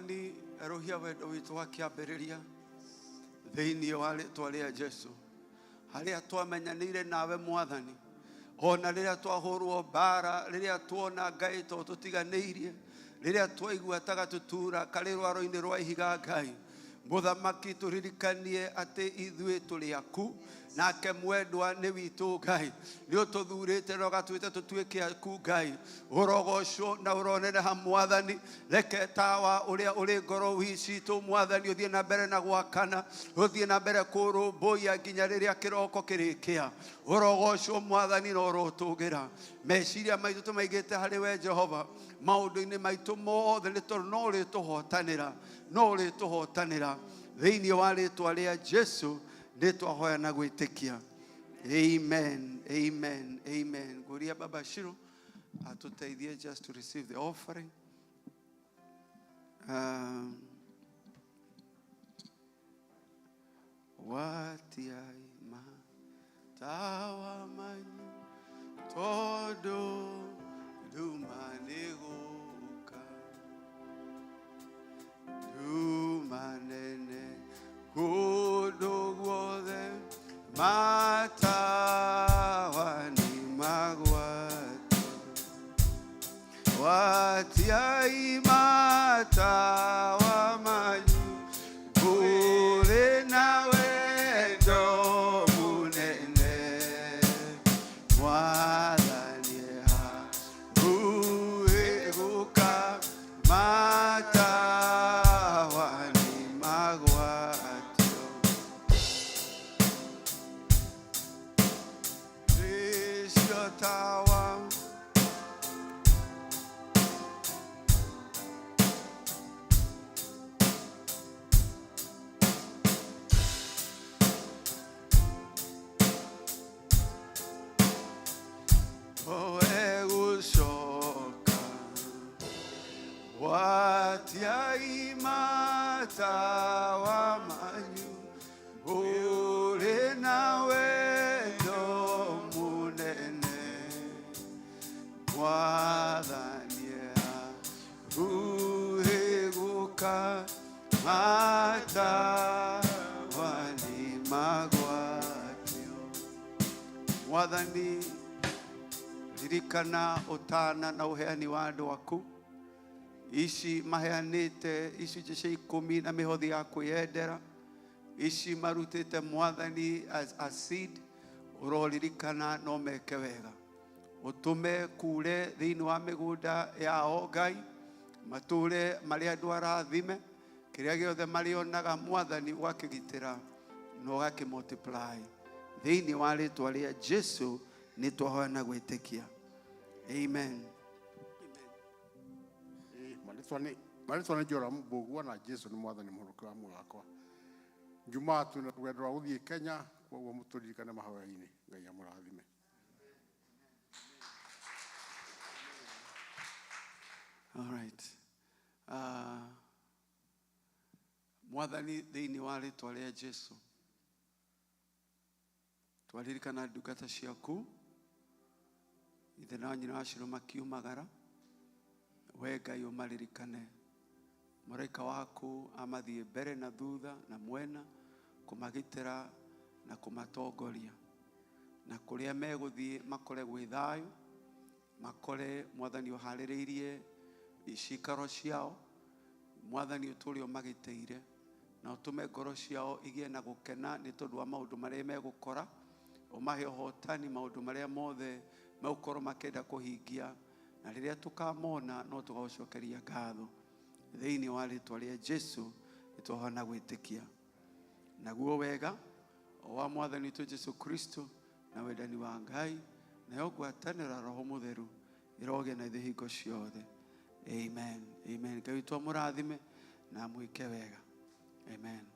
Mwathani erohia wendo witũ wa kĩambĩrĩria thĩinĩ wa rĩĩtwa rĩa Jesũ. Harĩa twamenyanĩire nawe Mwathani, ona rĩrĩa twahũrwo mbara, rĩrĩa tuona Ngai to tũtiganĩirie, rĩrĩa twaigua taga tũtura karĩ rwaro-inĩ rwa ihiga Ngai, Mũthamaki tũririkanie atĩ ithuĩ tũrĩ aku, nake mwendwa nĩ witũ Ngai. Nĩ ũtũthurĩte na ũgatuĩte tũtuĩke aku Ngai. Ũrogocwo na ũroneneha Mwathani. Reke tawa ũrĩa ũrĩ ngoro wicitũ Mwathani ũthiĩ na mbere na gwakana, ũthiĩ na mbere kũrũmbũiya nginya rĩrĩa kĩroko kĩrĩkĩa. Ũrogocwo Mwathani na ũrotũgĩra. Meciria maitũ tũmaigĩte harĩ we Jehova, maũndũ-inĩ maitũ mothe nĩ tondũ no ũrĩtũhotanĩra, no ũrĩtũhotanĩra. Thĩinĩ wa rĩĩtwa rĩa Jesũ nĩ twahoya na gwĩtĩkia. Amen, amen, amen. Nguria Baba Shiro atuteithie just to receive the offering. Watiai matawa manyu todo dumaniguka dumanene kudu guothe matawa ni magwata watiai matawa manyu kũrĩ na wendo mũnene Mwathani haruĩgũka matawa ni magwatio rĩcio tawa egũcoka watiai matawa manyu ũrĩ na wendo mũnene Mwathani haruĩgũka matawa ni magwatio. Mwathani ririkana ũtana na ũheani wa andũ aku ici maheanĩte icunjĩ cia 10 na mĩhothi ya kwĩyendera ici marutĩte Mwathani as a seed. Ũroririkana no meke wega, ũtũme kure thĩinĩ wa mĩgũnda yao Ngai, matũre marĩ andũ arathime, kĩrĩa gĩothe marĩonaga Mwathani ũgakĩgitĩra na ũgakĩmultiply. Thĩinĩ wa rĩĩtwa rĩa Jesũ nĩ twahoya na gwĩtĩkia. Amen.
Marĩtwa nĩ Joram Mbũgua na Jesũ nĩ Mwathani mũhonokia wa muoyo wakwa. Jumaa twĩna rũgendo rwa gũthiĩ Kenya, koguo mũtũririkane mahoya-inĩ. Ngai amũrathime.
All right. Mwathani thĩinĩ wa rĩĩtwa rĩa Jesũ twaririkana ndungata ciaku ithe na nyina wa Shiro makiumagara. We Ngai ũmaririkane, mũraika waku amathiĩ mbere na thutha na mwena kũmagitĩra na kũmatongoria, na kũrĩa megũthiĩ makore gwĩ thayũ, makore Mwathani ũharĩrĩirie icikaro ciao. Mwathani ũtũũre ũmagitĩire na ũtũme ngoro ciao igĩe na gũkena nĩ tondũ wa maũndũ marĩa megũkora. Ũmahe ũhotani maũndũ marĩa mothe megũkorwo makĩenda kũhingia, na rĩrĩa tũkamona no tũgagũcokeria ngatho. Thĩinĩ wa rĩĩtwa rĩa Jesũ nĩ twahoya na gwĩtĩkia. Naguo wega wa Mwathani witũ Jesũ Kristo na wendani wa Ngai na ngwatanĩro Roho Mũtheru ĩroge na ithuĩ hingo ciothe. Amen, amen. Ngai witũ amũrathime na mwĩke wega. Amen.